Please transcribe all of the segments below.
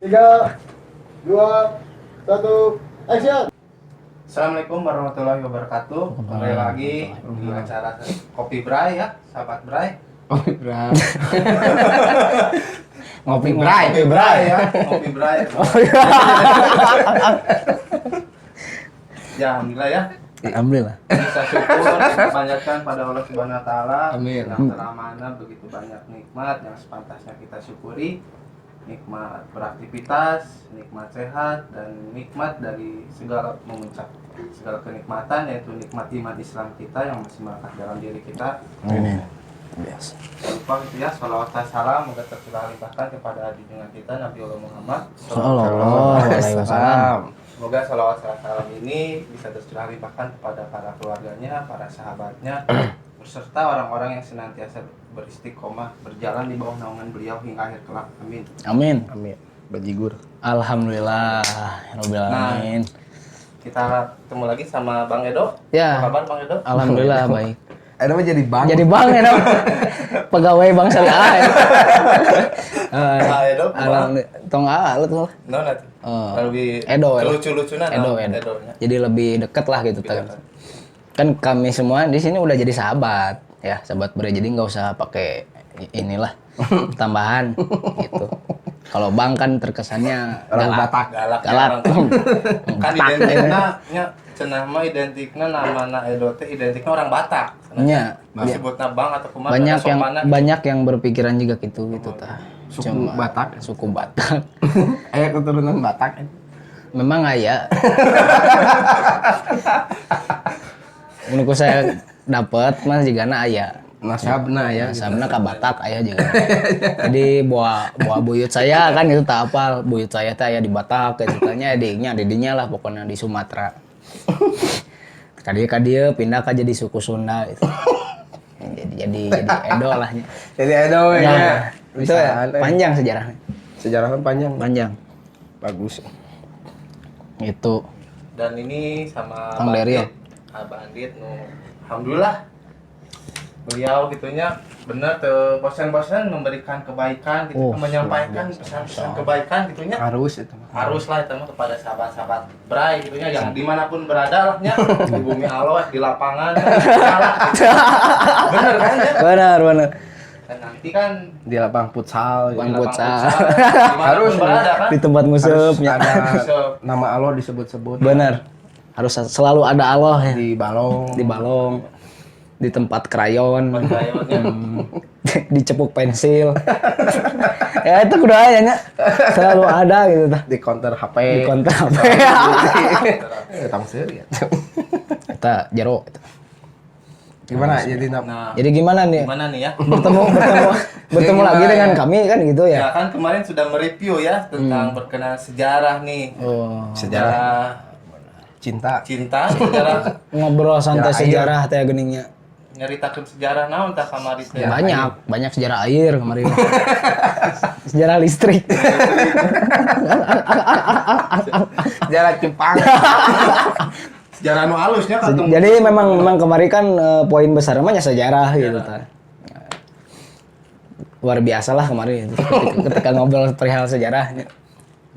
3, 2, 1, action. Assalamualaikum warahmatullahi wabarakatuh. Kembali lagi di acara Kopi Bray ya, sahabat Bray. Kopi Bray. Kopi Bray ya, Kopi Bray. Ya, alhamdulillah ya. Alhamdulillah. Bisa syukur kebanyakan pada Allah Subhanahu wa taala. Amin. Yang telah mana begitu banyak nikmat yang sepantasnya kita syukuri. Nikmat beraktivitas, nikmat sehat, dan nikmat dari segala memuncak segala kenikmatan, yaitu nikmat iman Islam kita yang masih melekat dalam diri kita. Amin. Biasa. Lupa gitu ya, salawat dan salam moga tercurah limpahkan kepada junjungan kita Nabi Muhammad Sallallahu alaihi wasallam. Semoga salawat dan salam ini bisa tercurah limpahkan kepada para keluarganya, para sahabatnya, beserta orang-orang yang senantiasa beristiqomah berjalan di bawah naungan beliau hingga akhir kelak. Amin. Amin. Amin. Bajigur. Alhamdulillah. Rabbil alamin. Kita ketemu lagi sama Bang Edo. Ya. Apa kabar Bang Edo? Alhamdulillah baik. Ada mah jadi bang. Jadi bang ya dong. Pegawai Bank Syariah. Bang Edo. Alhamdulillah. Tong lu tuh. No nanti. Lebih Edo. lucu-lucunan. Edo. Jadi lebih deket lah gitu. Kan kami semua di sini udah jadi sahabat ya, sahabat Bre, jadi nggak usah pakai inilah tambahan gitu. Kalau Bang kan terkesannya Orang Batak. Galak. Kan Batak, identiknya nya cenah mah identiknya namana Edo teh identiknya orang Batak. Nya, Disebutna Bang atau kumaha banyak yang berpikiran juga gitu tah. Suku Batak. Suku Batak. Aya keturunan Batak. Memang aya. Menurut saya dapat mas jigana aya. Nasabna ya. Nasabna ka Batak aya juga. Jadi buah buyut saya kan itu tak apal. Buyut saya teh aya di Batak, ceritanya didinya lah pokoknya di Sumatera. Kadia pindah ke jadi suku Sunda gitu. Jadi Edo lah. Jadi Edo ya. Itu panjang sejarahnya. Sejarahnya panjang. Panjang. Bagus. Itu. Dan ini sama Kang Derio. Bandit alhamdulillah beliau gitunya bener tuh bosan-bosan memberikan kebaikan gitu, menyampaikan pesan-pesan kebaikan gitunya Harus itu. Haruslah itu mah kepada sahabat-sahabat Bray gitunya yang dimanapun berada lah nya di bumi Allah di lapangan salah gitu. Bener kan ya? Benar. Dan nanti kan Di lapang futsal. Lapang gitu. futsal. Harus berada kan? Di tempat Harus musupnya. ada nama Allah disebut-sebut. Benar. Harus selalu ada Allah ya. Di balong. Di tempat krayon. Kayaknya Dicepuk pensil. Ya itu kudu aya nya. Selalu ada gitu tah. Di counter HP. Di konter HP. Tang seuri ya. Eta jero. Gimana jadi Jadi gimana nih? gimana nih ya? Bertemu lagi dengan kami kan gitu Ya ya. kan kemarin sudah mereview ya tentang berkenaan sejarah nih. Oh, Sejarah cinta. sejarah ngobrol santai sejarah teh geningnya. nyeritakeun sejarah naon tah kamari teh. Banyak sejarah air kemarin. Sejarah listrik. Jalan Jepang. Sejarah nu halusnya kan. Jadi memang kemarin kan poin besar namanya sejarah gitu ta. Luar biasa lah kemarin ketika ngobrol perihal sejarahnya.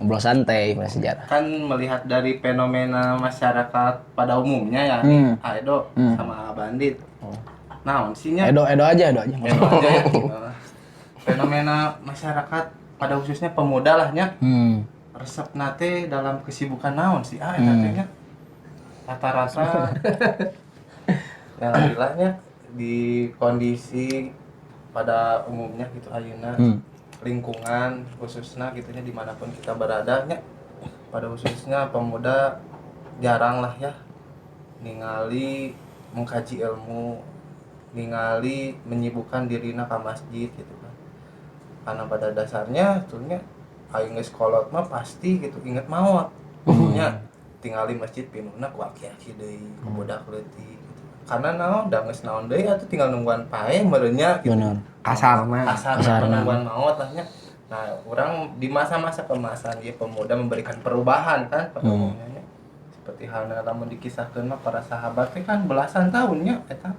Ngobrol santai pada sejarah. Kan melihat dari fenomena masyarakat pada umumnya ya, Edo sama Bandit. Naon sih nya? Edo aja. Edo aja ya. Fenomena masyarakat pada khususnya pemuda lah nya. Resep nate dalam kesibukan naon sih? Eta teh nya. Rata-rata ya alhamdulillahnya di kondisi pada umumnya gitu ayeuna lingkungan khususnya gitunya dimanapun kita berada nya pada khususnya pemuda jarang lah ya ningali mengkaji ilmu, ningali menyibukkan dirina ka masjid gitu kan, karena pada dasarnya tuhnya aing geus kolot mah pasti gitu inget maot nya tingali masjid pinuna ku aki-aki deui ku budak leutik gitu. Karena naon da geus naon deui atuh tinggal nungguan pae meureunnya gitu. Benar. Kasarna nungguan maot lah nya. Nah, orang di masa-masa kemasan dia pemuda memberikan perubahan kan pada umumnya. Seperti halnya lamun dikisahkeun mah para sahabat teh kan belasan tahunnya eta.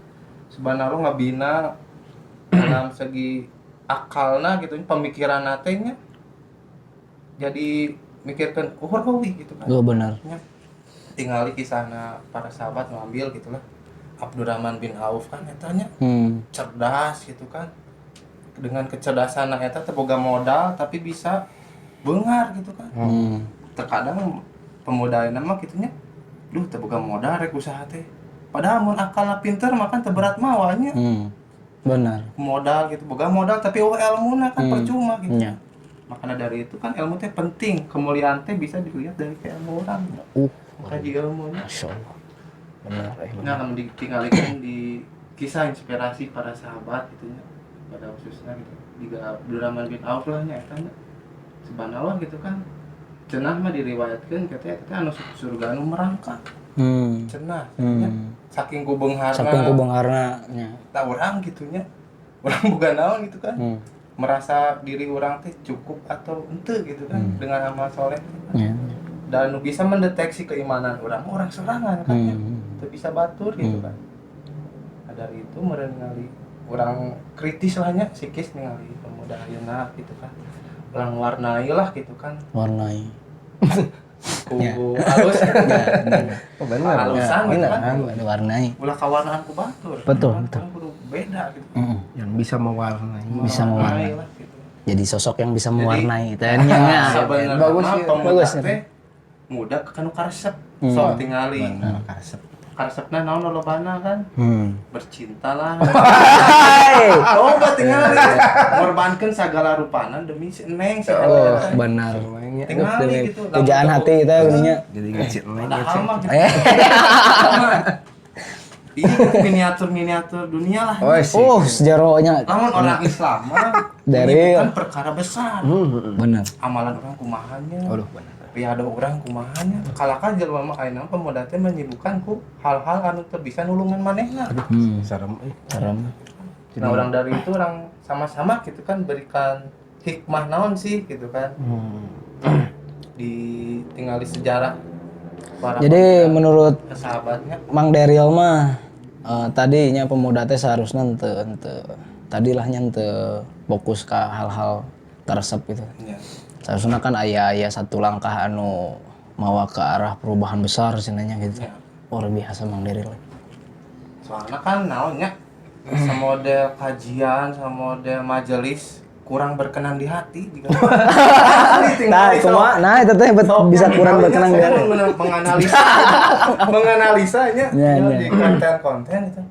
Subhanallah ngabina dalam segi akalna gitu pemikiranna teh nya jadi mikirkan uhrawi gitu kan. benar. Ya. Tinggali kisahna para sahabat ngambil gitulah. Abdurrahman bin Auf kan etanya cerdas gitu kan. Dengan kecerdasan eta teh boga modal tapi bisa beungar gitu kan. Terkadang pemuda mah kitunya duh teu boga modal rek usaha teh. Padahal mun akalna pinter mah kan teu berat mawanya. Benar. Modal gitu, boga modal tapi ilmuna kan percuma gitu. Iya. Makanya dari itu kan ilmu teh penting. Kemuliaan teh bisa dilihat dari ilmu orang. Kaji ilmunya. Masya Allah. Benar. Nah, namun ditinggalikan di kisah inspirasi para sahabat gitu ya. Pada khususnya gitu. Di Abdurrahman bin Auf lah nya eta subhanallah gitu kan. Cenah mah diriwayatkeun katanya eta anu surga anu merangkak. Cenah. Saking kubeungharna. Saking kubeungharna nya. Tah urang gitunya. Urang boga naon gitu kan. Merasa diri orang teh cukup atau ente gitu kan dengan amal soleh dan bisa mendeteksi keimanan orang sorangan kan ya bisa batur gitu kan. Nah, dari itu meureun ningali orang kritis lahnya psikis ningali pemuda ayeuna gitu kan orang warnai lah gitu kan Warnai. ku halus Oh benar. halusan gitu kan Ada warnai. ulah kawarnaan ku batur Betul. kudu beda gitu Yang bisa mewarnai. Bisa mewarnai. lah gitu. Jadi sosok yang bisa mewarnai tanya. Sebenarnya bagus mah ya. pemuda Bagus, ya. teh muda kanu karesep sok tingali Karesep. karesepna naon lolobana kan bercinta lah coba tingali ngorbankeun sagala rupana demi si neng si Oh, benar. tingali gitu Pujaan hati itu gininya. Jadi ngecit lagi. padahal mah gitu. Ini miniatur dunia lah. Oh, sejarahnya Namun orang Islam mah Dari- ini bukan perkara besar. benar. Amalan orang kumahannya. Aduh benar. Riado orang kumahannya. Kalahkan jelema mah ayeuna pemuda teh menyibukkan ku hal-hal anu teu bisa nulungan manehna. Serem. Serem. Nah, orang dari itu orang sama-sama gitu kan berikan hikmah naon sih gitu kan. Ditinggali sejarah para Jadi menurut sahabatnya. Mang Daryl mah tadinya pemuda teh seharusnya ente tadilah ente fokus ke hal-hal karesep gitu. Ya. Seharusnya kan aya satu langkah anu mawa ke arah perubahan besar cenanya gitu. Ya. Luar biasa Mang Daryl. Soalnya kan naonnya semodel kajian, semodel majelis kurang berkenan di hati juga. Nah itu teh bisa kurang berkenan di hati. Menganalisanya Ya, ya. di konten-konten itu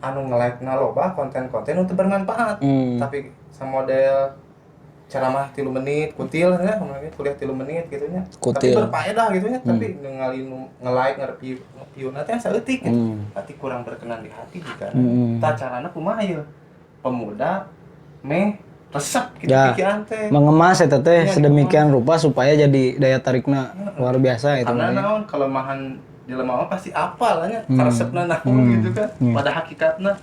anu nge-like-na loba konten-konten untuk bermanfaat. Tapi semodel ceramah 3 menit, kutil ya, kuliah 3 menit gitu nya. Tapi Kutil. berfaedah gitu nya, tapi ningali nge-like, nge-review na teh saeutik gitu. Tapi kurang berkenan di hati juga. Tah carana kumaha ieu? Pemuda resep gitu Ya, pikiran teh. mengemas eta teh Ya, sedemikian rupa supaya jadi daya tarikna luar biasa itu Karena mah. naon kelemahan jelema mah pasti apal nya resepna naon gitu kan. Pada hakikatna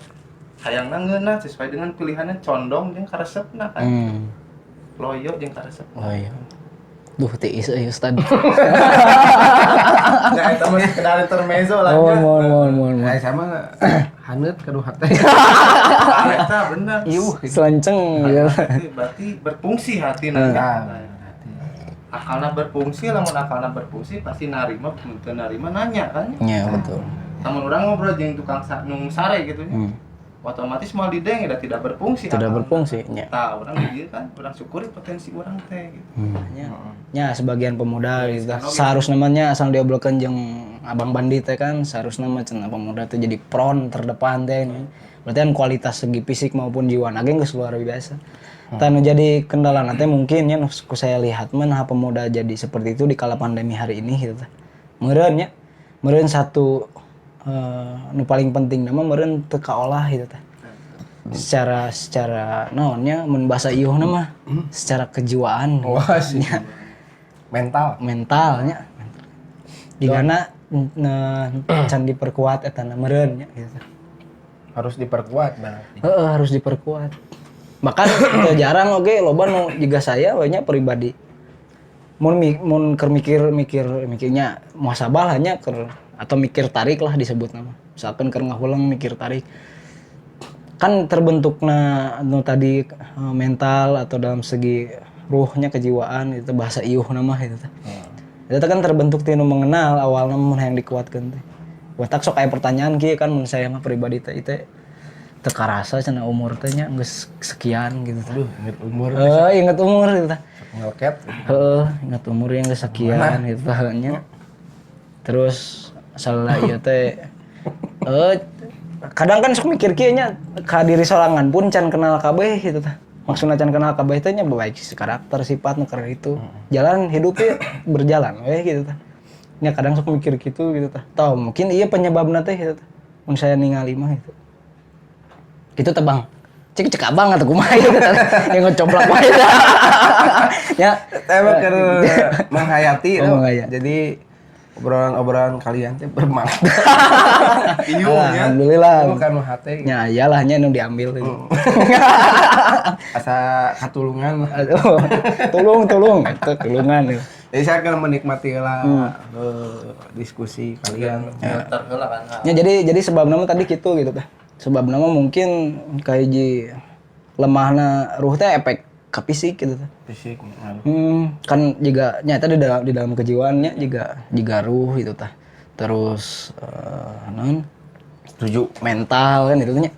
hayangna ngeunah sesuai dengan pilihannya condong jeung karesepna kan. Loyo jeung karesep. Oh iya. Duh, tiis euy Ustad. Nah, eta mah sekedar intermezzo lah nya. Mohon. Nah, sama haneut ka duha teh. Eta bener. Selenceng ya. Berarti berfungsi hati nanti. Akalna berfungsi, lamun akalna berfungsi pasti narima, teu narima nanya kan. Iya, betul. Namun orang ngobrol jeung tukang nung sare gitu nya. Otomatis mal dideng udah tidak berfungsi. Tidak akalna. berfungsi nya. Tah, orang dieu kan, orang syukuri potensi orang teh gitu. Ya, sebagian pemuda gitu. Seharusnya namanya asal diobrolkeun jeung Abang Bandi teh kan seharusnya mah cenah pemuda teh jadi pron terdepan teh nya. Berarti kan kualitas segi fisik maupun jiwa ge geus luar biasa. Tah nu jadi kendala teh mungkin ya nu saya lihat mah nah pemuda jadi seperti itu di kala pandemi hari ini gitu teh. Meureun nya. Meureun satu nu paling penting nama meureun teu kaolah gitu teh. Secara naonnya mun basa ieuhna mah secara kejiwaan. Wah sih. Mentalnya. Digana can diperkuat eta meureun nya gitu. Harus diperkuat berarti. Harus diperkuat. Bahkan teu jarang oge loba nu jiga saya we nya pribadi. Mun keur mikirnya muhasabah hanya keur atau mikir tarik lah disebut nama. Misalkan keur ngahulang mikir tarik. Kan terbentukna anu tadi mental atau dalam segi ruhnya kejiwaan itu bahasa iuh nama itu teh. Itu kan terbentuk ti nu mengenal awalna mun hayang dikuatkeun teh. Watak sok aya pertanyaan kieu kan mun saya mah pribadi teh teu karasa cenah umur teh nya geus sekian gitu teh. Aduh, inget umur. Ingat umur gitu teh. Ngelket. Ingat umur yang geus sekian gitu teh nya. Terus salah ieu teh kadang kan sok mikir kieu nya ka diri sorangan pun can kenal kabeh gitu teh. Maksudna can kenal kabeh teh nya baik karakter sifat nu karena itu. Jalan hidupnya berjalan we gitu teh. Nya kadang sok mikir gitu teh. Tau mungkin ieu penyebabna teh gitu teh. Mun saya ningali mah itu. Gitu teh Bang. Cek abang atau kumaha ieu teh. Yang ngecoblak wae. Ya, Emang keur menghayati menghayati. Jadi obrolan kalian teh bermakna. Alhamdulillah. Bukan nu hate. Ya iyalah nya nu diambil itu. Asa katulungan. Aduh, tulungan itu. Jadi saya akan menikmati lah diskusi kalian. Filter heula kan. Ya jadi sebab nama tadi gitu teh. Sebab nama mungkin kayak lemahna ruh teh efek ke fisik gitu teh. Fisik. Kan juga nyata di dalam kejiwaannya juga ruh gitu teh. Terus non Setuju. mental kan itu nya.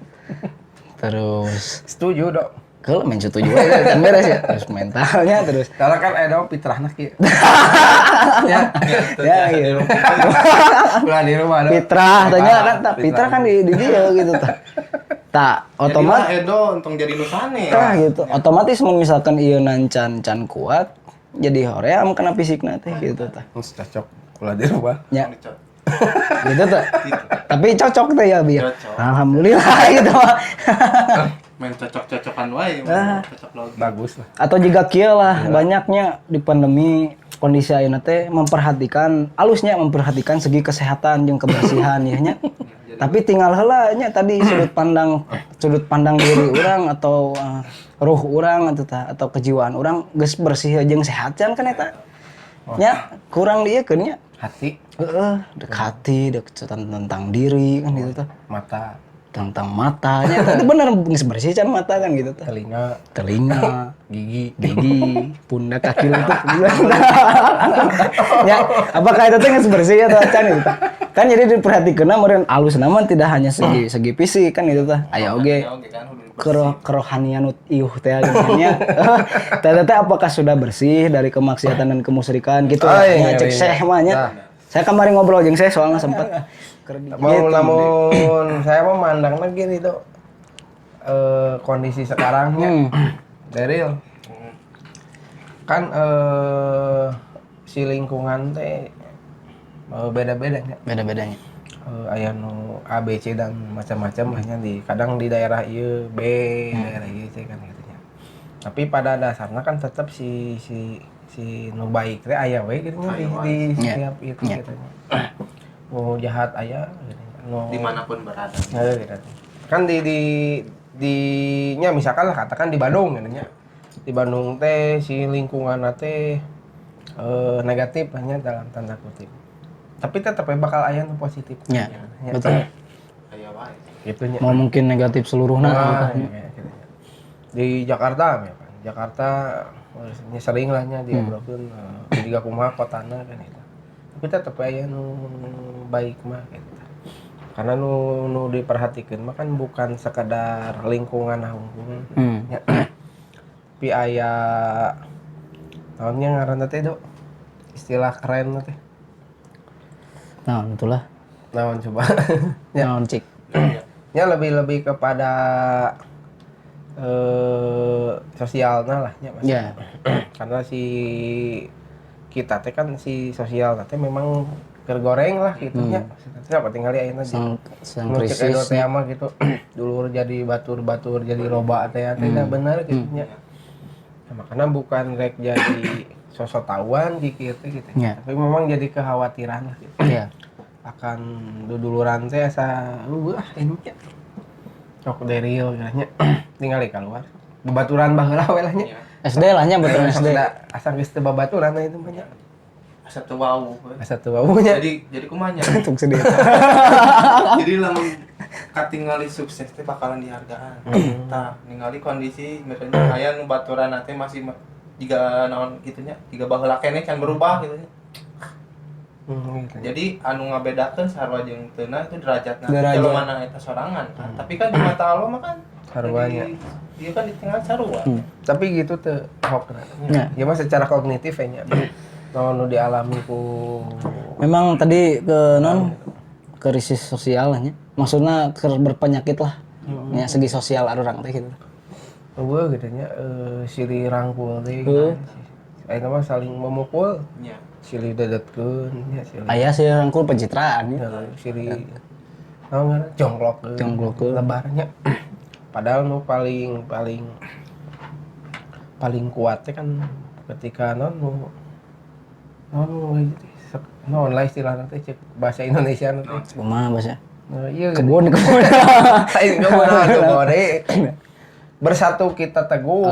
Terus Setuju, Dok. kalau main setuju aja kan beres ya. Terus mentalnya terus Karena kan ada fitrahna kieu. ya gitu. Ulah di rumah, Dok. Fitrah tanya kan tak fitrah kan di dia gitu tak. Tak otomatis Edo untung jadi nusane. tah gitu. Otomatis mun misalkan ieu nancan can kuat jadi hoream kena fisikna teh gitu tah. Mus cocok ulah di rumah. Ya. Gitu tah. Tapi cocok teh ya biar. Cocok. Alhamdulillah gitu mah. Main cocok-cocokan wae, cocok logi. Bagus lah. Atau juga kieu lah banyaknya di pandemi kondisi ayeuna teh memperhatikan memperhatikan segi kesehatan jeung kebersihan ya nya. Tapi tinggal heula nya tadi sudut pandang diri orang atau ruh orang atau kejiwaan orang geus bersih jeung sehat can kan eta. Nya kurang dieukeun nya. Hati, Dek hati, dek tentang diri kan gitu tah. mata, Tentang matanya itu bener geus bersih can mata kan gitu tah. telinga, Telinga, gigi. pundak, kaki lutut. Ya, apakah itu teh geus bersih atau can gitu tah? Kan jadi diperhatikeunna meureun alusna mah tidak hanya segi fisik kan gitu tah. Aya oge kerohanian iuh teh nya. Teh apakah sudah bersih dari kemaksiatan dan kemusyrikan gitu. Ya cek Syekh mah nya. Saya kemarin ngobrol jeung Syekh soalnya sempat Namun saya memandangnya gini tuh kondisi sekarangnya Daryl kan si lingkungan teh beda-bedanya. Beda-bedanya. Aya nu A, B, C dan macam-macam hanya kadang di daerah ieu B, daerah ieu C kan gitu nya. Tapi pada dasarnya kan tetap si nu baik teh aya we gitu nya di setiap itu gitu nya. Nu jahat aya gitu nya. Nu dimanapun berada. gitu. Kan di nya misalkan lah katakan di Bandung gitu nya. Di Bandung teh si lingkungan teh negatif hanya dalam tanda kutip. Tapi tetap bakal aya nu positif. Ya, betul. Aya wae. Gitu nya. Mau mungkin negatif seluruhnya. Gitu. Di Jakarta ya kan. Jakarta sering lah nya diobrolkeun juga kumaha kotana kan itu. Tapi tetep aya nu baik mah gitu. Karena nu diperhatikeun mah kan bukan sekadar lingkungan hungkul. Ya. Tapi aya naonnya ngaranna teh, Dok? Istilah keren teh. Nah, itulah. Naon coba? Naon cik. Ya lebih kepada sosialna lah ya Mas. Ya. Karena si kita teh kan si sosial teh memang kergoreng lah gitu nya. Kenapa tinggal ayeuna Sang krisis krisis. teh mah gitu. Dulur jadi batur jadi loba teh teh bener gitu nya. Nah, makanya bukan rek jadi sosok tawan gitu gitu. Tapi memang jadi kekhawatiran lah gitu. Iya. Akan duduluran teh asa ini nya. Cok Daryl nya tinggali keluar. Babaturan baheula we lah nya. SD lah nya betul SD. Asa geus teu babaturan itu mah nya. Asa teu wau. Asa teu baunya. Jadi kumanya. Tung sedih. Jadi lamun katingali sukses teh bakalan dihargaan. Tah, ningali kondisi misalnya aya nu baturan teh masih jika naon gitunya jika baheula keneh can berubah gitu nya. Gitu. Jadi anu ngabedakeun sarua jeung teu na itu derajatna Derajat. jelemana eta sorangan kan. Tapi kan di mata Allah mah kan Saruanya. Dia kan di tengah sarua. Tapi gitu teu hokna. Ya. Ya mah secara kognitif nya. Nu dialami ku Memang tadi ke krisis sosial nya. Maksudnya berpenyakit lah. Ya segi sosial orang teh gitu. eueuh gitu nya silih rangkul teh. Kan. Ayeuna mah saling memukul, Nya. silih dedetkeun nya silih. Aya sih rangkul pencitraan ya. Silih naon ngaran jongklokkeun. Jongklokkeun. Lebarnya. Padahal nu paling kuat teh kan ketika non lah istilahna teh cek bahasa Indonesia teh. Kumaha bahasa? Iya Kebun. Aing kebun bersatu kita teguh.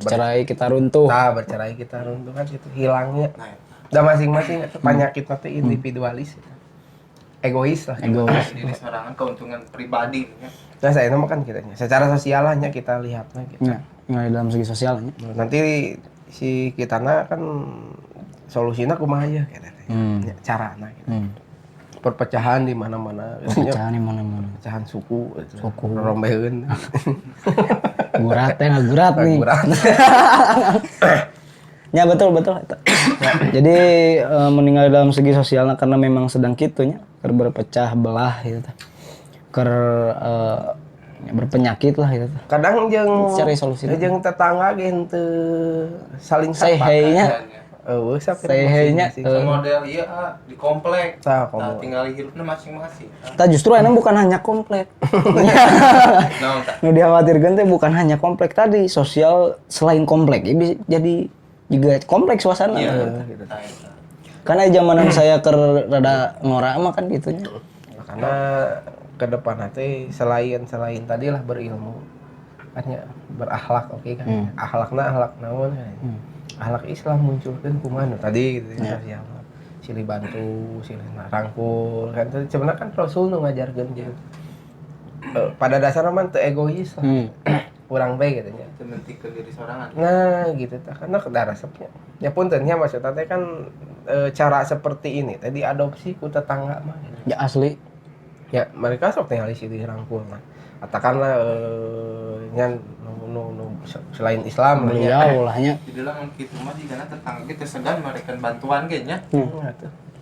Bercerai kita runtuh. Bercerai kita runtuh kan itu hilangnya. Nah, Dan masing-masing penyakit teh individualis. Egois lah. Egois. diri sorangan keuntungan pribadi ya. Nah, saya itu kan kitanya. Secara sosialnya kita lihatnya gitu. Ya, nilai dalam segi sosialnya. Nanti si kitana kan solusinya kumaha ya gitu. Ya, carana gitu. Perpecahan di mana-mana gitu. Pecahan di mana-mana. Pecahan suku gitu. Suku. Rombeheun. Gurat teh ngagurat nih. Kurang. Ya betul. Jadi meninggal dalam segi sosialnya karena memang sedang kitunya berpecah belah gitu. Berpenyakit lah gitu. Kadang jeung Cari solusi. jeung tetangga ge henteu saling Say sapa. hey-nya. Eueuh sak Say hey-nya. Model ieu di komplek. Tah, Nah, tinggal hirupna masing-masing. Kita justru emang bukan hanya komplek. Naon tah? Nu dikhawatirkan teh bukan hanya komplek tadi, sosial selain komplek ya bisa jadi juga kompleks suasana. Iya. gitu. Tah, eta. Karena zamanan saya rada ngora mah kan gitunya. Karena ke depan nanti selain tadi lah berilmu kan ya berakhlak oke kan. Akhlak naon kan. Akhlak Islam munculkan kumaha tadi gitu ya. Silih bantu, silih rangkul kan sebenarnya kan Rasul nu ngajarkeun gitu. Pada dasarnya mah teu egois lah. Kurang bae gitu nya. Teu mentikeun diri sorangan. Nah gitu tah karena kedarasepnya. Ya puntennya maksudnya teh kan cara seperti ini tadi adopsi ku tetangga mah. Gitu. Ya asli. Ya mereka sok tinggali silih rangkul mah. Katakanlah nya selain Islam Beliau lahnya. Di dalam kitu mah digana tetangga kita segan mereka bantuan ge nya.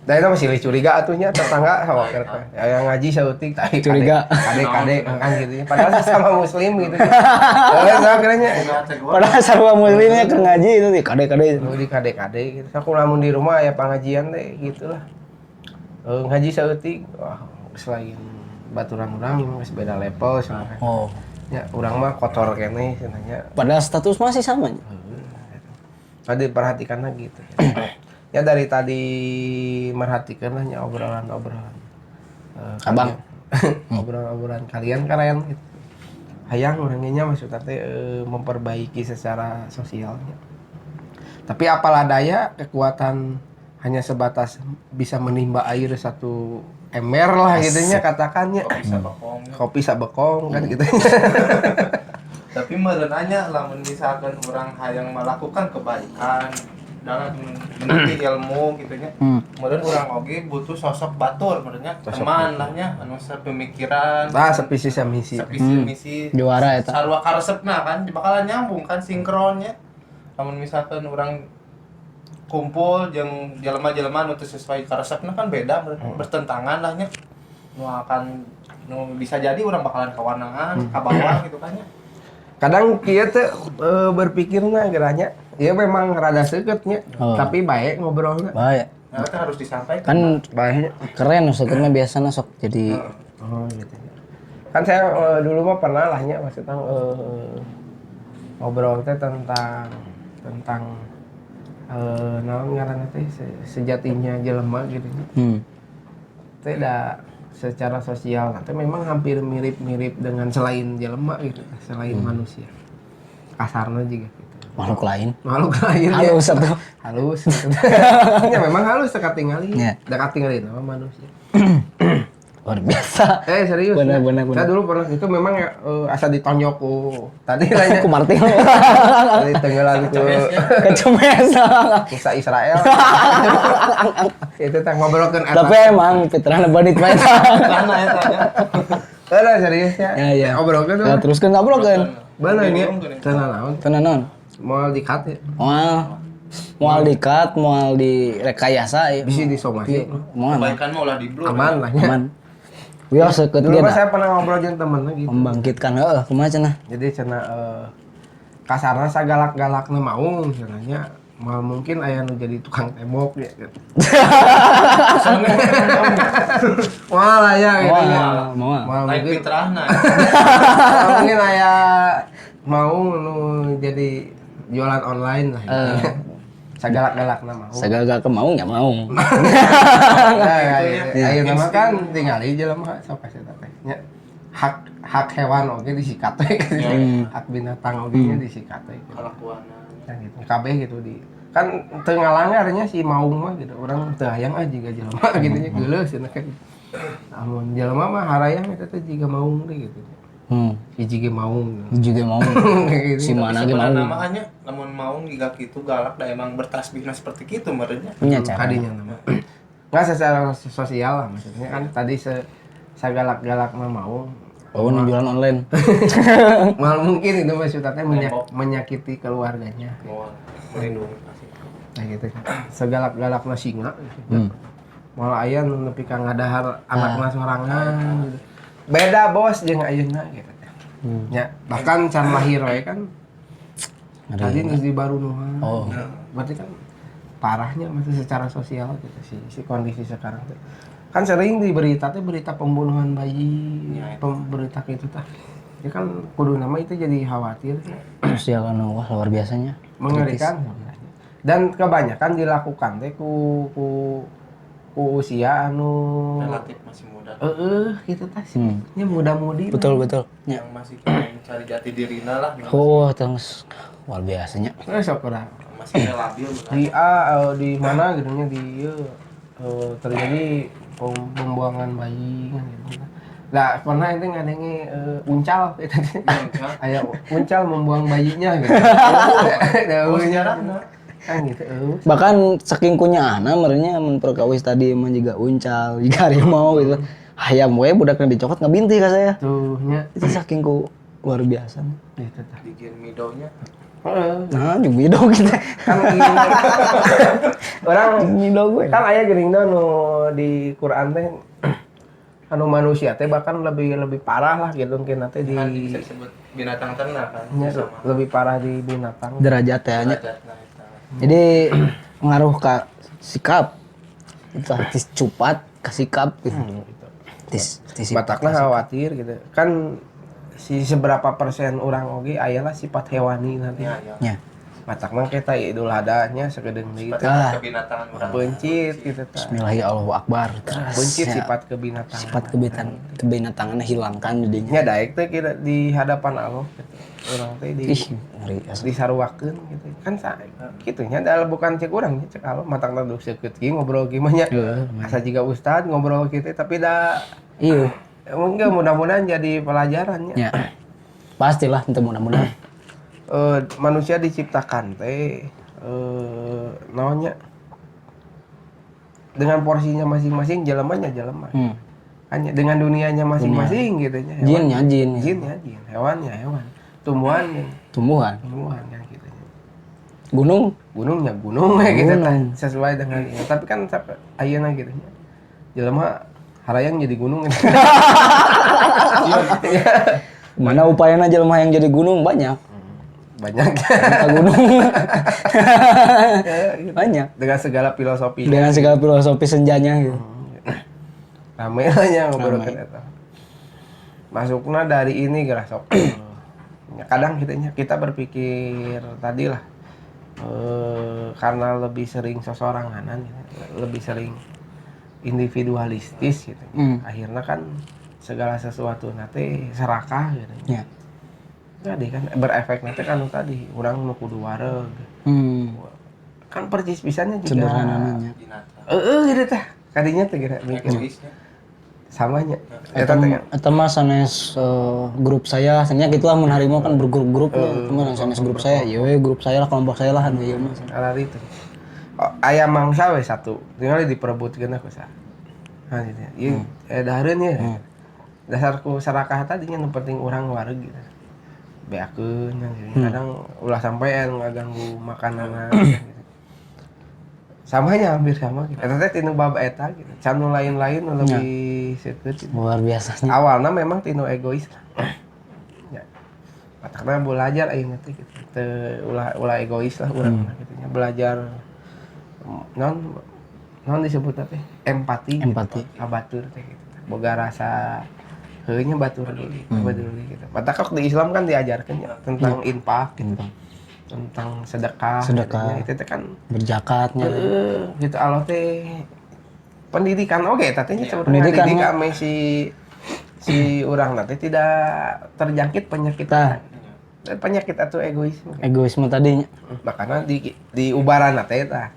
Da itu masih curiga atunya tetangga khawatir teh. Ya yang ngaji sautik tah Curiga. Kade kan gitu. Padahal sama muslim gitu. Soalnya saya kiranya Padahal sarua muslimnya ke ngaji itu di kade-kade. nu di kade gitu. Aku lamun di rumah ya pengajian teh gitulah. Ngaji sautik wah selain baturan urang geus beda level sebenarnya. Oh. Ya urang mah kotor keneh sebenarnya. Padahal status masih sama. Tadi perhatikan lagi gitu. Ya dari tadi merhatikan lah obrolan-obrolan. Abang. Obrolan-obrolan kalian keren gitu. Hayang orangnya maksudnya memperbaiki secara sosialnya. Tapi apalah daya kekuatan hanya sebatas bisa menimba air 1 ember lah gitunya katakannya. Bisa bokong. Kopi sabekong kan gitu. Tapi merenanya lamun misalkan orang hayang melakukan kebaikan dalam menuntut ilmu gitu nya. Meureun urang oge butuh sosok batur meureunnya teman lah nya anu sepemikiran. Sepisi misi. Misi Juara eta. sarua karesepna kan bakalan nyambung kan sinkronnya. Lamun misalkan orang kumpul jeung jelema-jelema nu teu sesuai karesepna kan beda bertentangan lah nya. Nu bisa jadi orang bakalan kawanangan ka bawah gitu kan nya. Kadang kieu teh berpikirna geranya ieu memang rada seukeutnya tapi baik ngobrolna. Baik. Nah, itu harus disampaikan. Kan Baik. keren maksudnya biasanya sok jadi Oh gitu. Kan saya dulu mah pernah lah nya maksudnya ngobrol teh tentang naon ngaranna teh sejatinya jelema gitu. Teh da secara sosial nanti memang hampir mirip-mirip dengan selain jelema gitu, selain manusia. Kasarna juga gitu. makhluk lain. Makhluk lain Halus ya. satu. Halus. Ya memang halus dekat tinggalin. Ya. Dekat tinggalin sama manusia. luar biasa. Serius. Benar. Saya dulu pernah itu memang ya, asa ditonjok ku tadi lah Ku Martin. Tadi tenggelam ku Kecumes. Musa Israel. Itu teh ngobrolkeun Tapi emang fitrahna bandit mah eta. Karena ya tanya. Serius ya. Ya. Ngobrolkeun. Ya teruskeun ngobrolkeun. Bener nya. Tenan naon? Tenan naon? Moal dikat ya. Moal dikat, moal direkayasa ya. Bisa disomasi. Moal Kebaikan mah ulah di blur. Aman lah ya. aman. Wih, seukeut Dulu ge mah da. saya pernah ngobrol jeung temen gitu. Membangkitkan heeh, kumaha cenah? Jadi cenah kasarna sagalak-galakna maung cenahnya mal mungkin aya nu jadi tukang tembok ya gitu. Moal aya gitu ya. Moal. Moal Lain mungkin fitrahna. mungkin aya mau nu jadi jualan online lah gitu. Sagalak-galakna maung. Segala mau nya mau. Ayo nama kan tinggali jelema sok kasih teh nya. Hak hewan oge disikat we hak binatang oge nya disikat we Kalakuanna. kan gitu kabeh gitu di kan teu ngalangarnya si maung mah gitu orang teu hayang jiga jelema gitu nya geuleuh cenah kan amun jelema mah harayang eta teh jiga maung teh gitu hiji ge maung Juga mau. kayak gitu Si mana ge mau. Sebenarnya namanya namun mau giga kitu galak da emang bertasbihna seperti kitu merenya. Nya cara. kadinya nama nggak secara sosial lah maksudnya kan tadi sagalak-galak mah maung Oh, jualan online. mal mungkin itu maksudnya menyakiti keluarganya Mau melindungi. nah gitu kan segalak-galakna singa gitu. Malah aya nu nepi ka ngadahar anakna sorangan gitu. Beda bos jeung ayeuna gitu. Ya, bahkan can lahir we kan tadi geus dibarunuhan. Oh. Berarti kan parahnya masih secara sosial gitu si kondisi sekarang tuh. Kan sering di berita teh berita pembunuhan bayi, berita gitu tah. Ya kan kudu nama itu jadi khawatir ya. Sosial anu wah luar biasanya. Mengerikan dan kebanyakan dilakukan teh ku usia anu Relatif masih muda. gitu tah sih. Nya muda-mudi. Betul. Yang masih mencari jati dirina lah. Oh, terus luar biasanya. Sok urang. Masih labil. Di di mana gitu nya di terjadi pembuangan bayi kan gitu. Lah pernah itu ngadenge uncal gitu. Aya uncal membuang bayinya gitu. Daunnya kan gitu. Bahkan saking kunyahna merenya mun perkawis tadi emang juga uncal, juga harimau gitu. Hayam we budakna dicokot ngabinti ka saya. Tuh nya Itu saking ku luar biasa. gitu tah. Bikin midonya. Nah, jeung midog kita. Kan orang Midog we. kan aya geuning nu di Quran teh anu manusia teh bahkan lebih parah lah gitu mungkin teh di Kan bisa disebut binatang ternak kan. nya lebih parah di binatang. Derajat teh nya. Derajatna eta. Jadi ngaruh ke sikap. Itu tis cupat ke sikap gitu. Tis Batakna khawatir gitu. Kan si seberapa persen orang oge ayalah sifat hewani nanti. Ya. nya. Batakna kita Idul Adha-nya sakedeung deui teh. Ah. Kebinatangan urang. Bencit gitu tah. Bismillahirrahmanirrahim Allahu Akbar. Terus Bencit ya, sifat kebinatangan. sifat kebinatangan hilangkan jadinya. Nya daek teh kira di hadapan Allah gitu. Urang teh di Ih, ngeri asli. disaruakeun gitu. Kan kitu nya adalah bukan cek urang nya cek Allah matangna deuk seukeut kieu ngobrol kieu mah nya. Asa jiga ustad ngobrol kitu tapi da Iya. enggak mudah-mudahan jadi pelajaran nya. Ya. Pastilah itu mudah-mudahan. Manusia diciptakan teh naonnya dengan porsinya masing-masing jelemanya jelema. Hanya dengan dunianya masing-masing gitu nya. Jin. Jinnya jin, hewannya hewan. Tumbuhan Tumbuhan. kan gitu nya. Gunungnya Gunung kayak gitu tah sesuai dengan ini. Tapi kan ayeuna gitu nya. Jelema harayang jadi gunung. mana upayana jelema yang jadi gunung banyak. Banyak. Ke gunung. Banyak. Dengan segala filosofi. Dengan segala filosofi senjanya gitu. Rame lah nya ngobrolkeun eta. Masukna dari ini geura sok. Kadang kita berpikir tadi lah karena lebih sering sosoranganan gitu, lebih sering individualistis gitu. Akhirnya kan segala sesuatu nanti serakah gitu. Ya. Jadi kan berefek nanti kan tadi orang nu kudu wareg. Kan percis pisannya juga Sederhananya. Binatang. gitu teh. Kadinya teh geura mikir. Egoisnya. samanya eta teh Eta mah sanes grup saya, sebenarnya gitulah mun harimau kan bergrup-grup lah. Teman sanes grup saya, ieu we grup saya lah, kelompok saya lah anu ieu mah. ala itu aya mangsa we satu tinggal diperebutkeun aku sa nah gitu ieu dahareun ya dasar ku sarakah tadinya nu penting urang wareg gitu beakeun kadang ulah sampean ngaganggu makananna gitu. Samanya hampir sama gitu. Eta teh tinu bab eta gitu. Can nu lain-lain nu lebih seukeut gitu. Luar biasanya. Awalna memang tinu egois. Ya. Patakna belajar ayeuna teh gitu. Teu ulah egois lah urang gitu nya. Belajar non disebut teh empati. Empati. Gitu. Batur teh gitu. Boga rasa heunya batur deui, peduli gitu. Patak di Islam kan diajarkeun ya tentang infak gitu. Tentang sedekah. Itu teh kan berjakatnya. Gitu Allah teh pendidikan oke tatenya sebenarnya pendidik ame si urang teh tidak terjangkit penyakit penyakit atau egoisme tadinya makanya di ubaran teh tah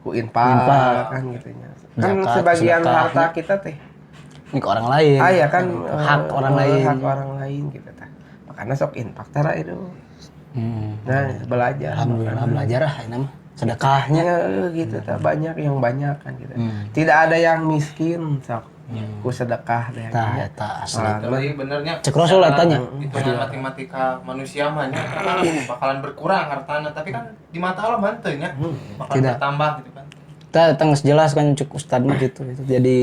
ku infak kan gitu nya kan sebagian harta kita teh ini ke orang lain ya kan hak orang lain gitu tah makanya sok infak tara itu nah belajar alhamdulillah belajar lah ini mah sedekahnya gitu banyak yang banyak kan gitu tidak ada yang miskin sok ku sedekah deh eta asli tapi benernya cek Rasul tanya hitungan matematika manusia mah nya bakalan berkurang hartana tapi kan di mata Allah mah teu nya bakalan bertambah gitu kan kita tengah jelas kan cuk ustad mah gitu jadi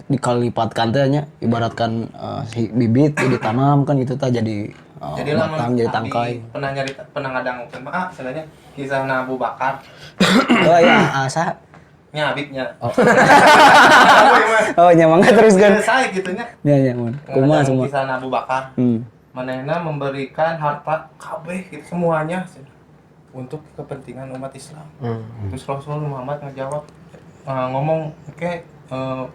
dikalipatkan teh nya ibaratkan si bibit ditanam kan gitu tah jadi matang jadi tangkai pernah ngadangukeun mah sebenarnya kisah Abu Bakar oh ya asa nya abitnya oh nya mangga terus kan saya gitu nya nya mun kumaha semua kisah Abu Bakar manehna memberikan harta kabeh gitu semuanya untuk kepentingan umat Islam terus Rasul Muhammad ngejawab ngomong oke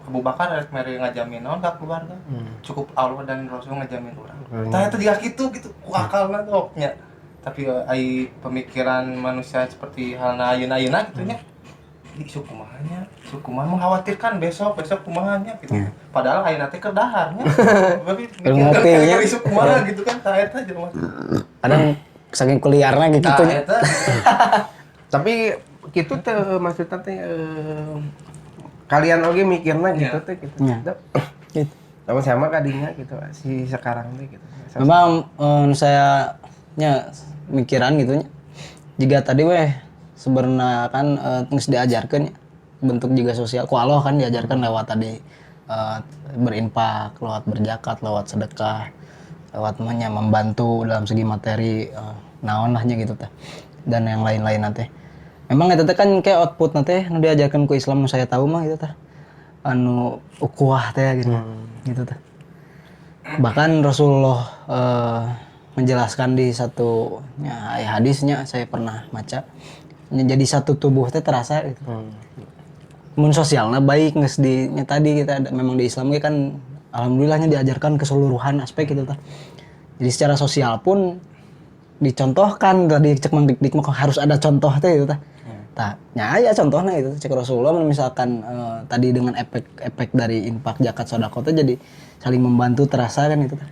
Abu Bakar harus meri ngajamin naon ka keluarga cukup Allah dan Rasul ngajamin urang tah eta juga gitu ku akalna doknya tapi ai pemikiran manusia seperti halna ayeuna gitu nya suku kumaha mengkhawatirkan besok kumahanya gitu padahal ayeuna teh keur daharnya tapi ngopi nya isu kumaha gitu kan tah eta jelema kadang saking kuliarna gitu nya tapi kitu teh maksudna teh kalian oge mikirna gitu teh gitu. Gitu. Tapi sama kadinya gitu si sekarang teh gitu. Memang saya nya mikiran gitu nya. Jika tadi weh sebenarnya kan geus diajarkeun bentuk juga sosial ku Allah kan diajarkan lewat tadi berinfak, lewat berzakat, lewat sedekah, lewat membantu dalam segi materi naon lahnya gitu teh. Dan yang lain-lain teh. Memang eta teh kan kayak output teh nu diajarkan ku Islam nu saya tahu mah gitu teh. Anu ukhuwah teh gitu. Gitu teh. Bahkan Rasulullah menjelaskan di satu hadisnya saya pernah baca. Jadi satu tubuh teh terasa gitu. Mun sosialna baik geus di tadi kita memang di Islam kan alhamdulillahnya diajarkan keseluruhan aspek gitu teh. Jadi secara sosial pun dicontohkan tadi cek Mang Dik harus ada contoh teh gitu tah. Tah, nya aya contohna itu cek Rasulullah misalkan tadi dengan efek dari infak zakat sedekah teh jadi saling membantu terasa kan gitu tah.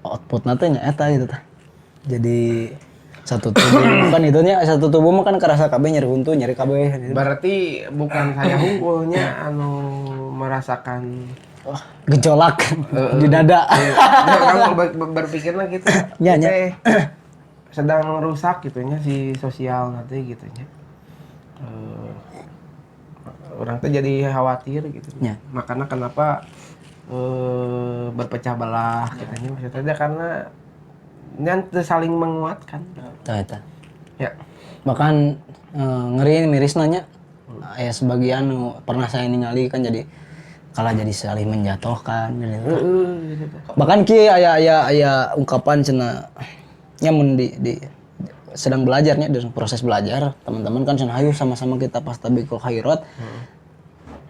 Outputna teh nya eta gitu tah. Jadi satu tubuh kan itunya satu tubuh mah kan kerasa kabeh nyeri huntu nyeri kabeh gitu. Berarti bukan saya hungkulnya anu merasakan gejolak di dada. Kalau berpikirnya gitu. Nya. Sedang rusak gitunya si sosial nanti gitunya. Orang tuh jadi khawatir gitu. Ya. Makanya kenapa berpecah belah katanya maksudnya karena nanti saling menguatkan. Eta. Ya. Bahkan ngeri miris nanya. Ya sebagian pernah saya ningali kan jadi kalah jadi saling menjatuhkan gitu. Bahkan ki aya ungkapan cenah nyamun di sedang belajarnya dalam proses belajar teman-teman kan cenah hayu sama-sama kita fastabiqul khairat.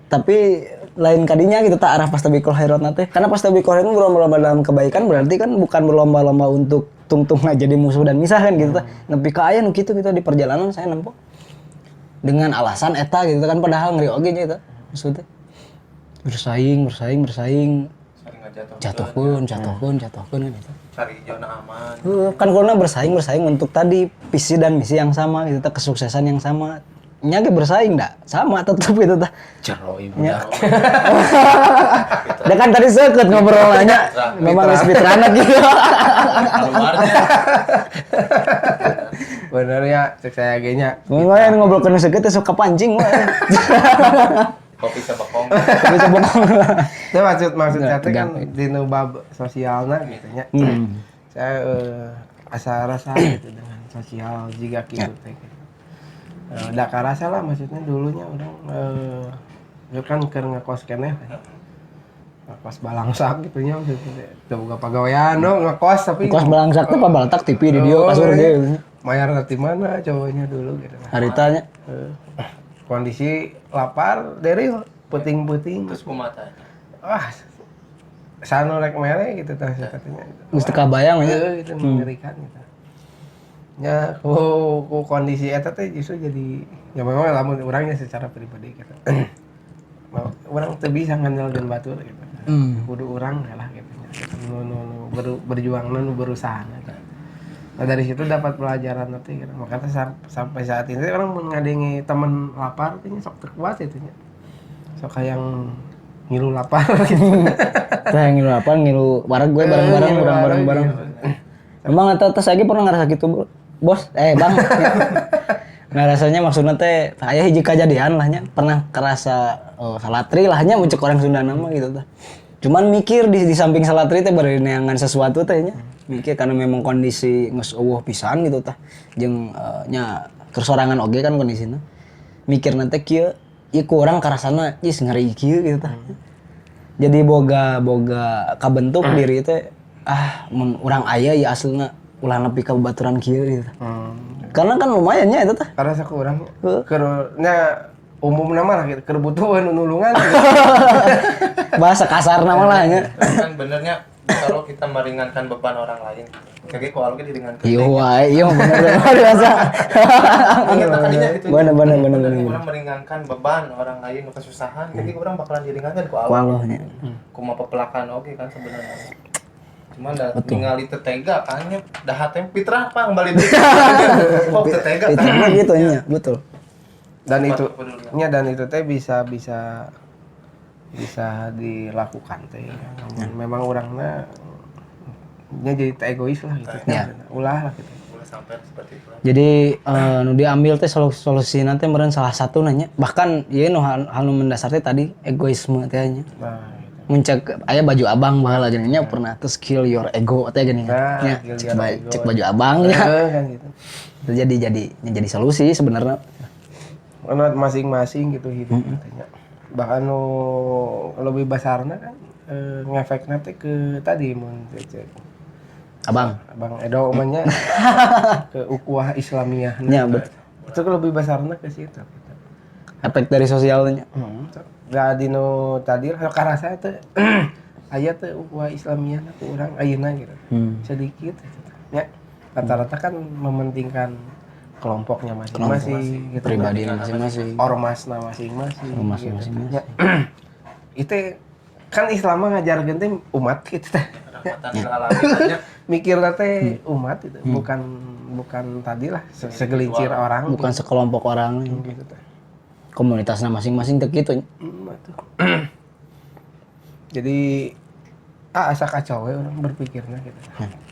Tapi lain kadinya gitu tak arah fastabiqul khairat teh. Karena fastabiqul khairat berlomba-lomba dalam kebaikan berarti kan bukan berlomba-lomba untuk tungtung jadi musuh dan misah kan gitu tah. Nepi ka aya nu kitu kita di perjalanan saya nempo dengan alasan eta gitu kan padahal ngeri oge nya eta maksudnya. bersaing Sering ngejatuh. jatuhkeun kan gitu. Cari zona aman. Kan kulna bersaing untuk tadi visi dan misi yang sama gitu, kesuksesan yang sama. Nya ge bersaing dah, sama tetep gitu tah. Jero ibu. Ya. Dia kan tadi seukeut ngobrolnya, memang geus pitrana gitu. Keluarnya. Bener ya, cek saya ge nya. Ngomongin ngobrolkeun seukeut teh suka pancing we. Kopi sebekong. Bisa bohong. Itu maksud saya teh kan di nu bab sosialna gitu nya. Saya asa rasa gitu dengan sosial jika kitu teh. Da karasa lah maksudnya dulunya orang kan keur ngekos keneh. Ngekos balangsak gitu nya maksudnya. Teu boga pagawean ngekos tapi Kos balangsak teh pabalatak TV di dieu kasur ge. Mayar nanti mana cowoknya dulu gitu. Haritanya Kondisi lapar dari puting-puting. Terus kumaha? Wah, sanu rek mere gitu tah katanya. geus teu kabayang nya. Gitu mengerikan gitu. Ya, ku kondisi eta teh justru jadi ya memang lamun urangnya secara pribadi gitu. Urang teu bisa ngandalkeun batur gitu. Kudu urang lah gitu. Nu berjuangna nu berusaha gitu. Nah dari situ dapat pelajaran nanti gitu. Makanya sampai saat ini orang mengadengi teman lapar itu sok terkuat itu nya. Sok yang ngilu lapar gitu. Teh ngilu apa? Ngilu wareg gue bareng-bareng. Emang eta teh saya pernah ngerasa gitu, Bos. Bang. Nah rasanya maksudnya teh aya hiji kajadian lah nya, pernah kerasa salatri lah nya muncul orang Sunda nama gitu teh. Cuman mikir di samping salatri teh bari neangan sesuatu teh nya. Mikir karena memang kondisi geus eueuh pisan gitu tah. Jeung nya kersorangan oge kan kondisina. Mikirna teh kieu ieu ku urang karasana geus ngeri kieu gitu tah. Jadi boga kabentuk diri teh mun urang aya ya aslna ulah nepi ka babaturan kieu gitu. Karena kan lumayan nya eta tah. Karena sakurang keur nya umumna mah gitu keur butuhan nulungan gitu. Bahasa kasar nama lah nya. Kan benernya kalau kita meringankan beban orang lain, kayak kalau kita diringankan. Iya bener biasa. Ingat tadinya gitu. Bener. Orang meringankan beban orang lain kesusahan, jadi orang bakalan diringankan ku Allah. nya. Kumaha pepelakan oke kan sebenarnya. Cuman da ningali teu tega kan nya dah hate fitrah pang balik deui. Kok teu tega. Itu gitu nya, betul. Dan itu teh bisa dilakukan teh. Memang orangnya jadi egois lah gitu. Ya. Ulah lah gitu. Ulah sampai seperti itu. Jadi nu diambil teh solusi nanti meureun salah satu nanya. Bahkan ieu nu anu mendasar teh tadi egoisme teh nya. Nah, Muncak aya baju abang baheula jeung nya pernah teh kill your ego teh geuning. Nah, Nya cek baju abang nya. kan gitu. Itu jadi solusi sebenarnya. Karena masing-masing gitu hidup katanya. Bahkan nu lebih besarna kan ngefekna teh ke tadi mun cek Abang Edo umumnya ke ukuah Islamiyah. nya betul. Itu lebih besarna ke situ. Efek dari sosialnya. Da dinu tadi karasa teh aya teh ukuah Islamiyah ku urang ayeuna gitu. Sedikit ya. Rata-rata kan mementingkan kelompoknya masing-masing gitu. Pribadinya masing-masing. Ormasna masing-masing. Masing-masing. Itu kan Islam mah ngajarkeun teh umat gitu teh. Mikir teh umat itu bukan tadilah segelintir orang Bukan sekelompok orang gitu teh. Komunitasnya masing-masing teh kitu. Jadi asa kacau we orang berpikirnya gitu.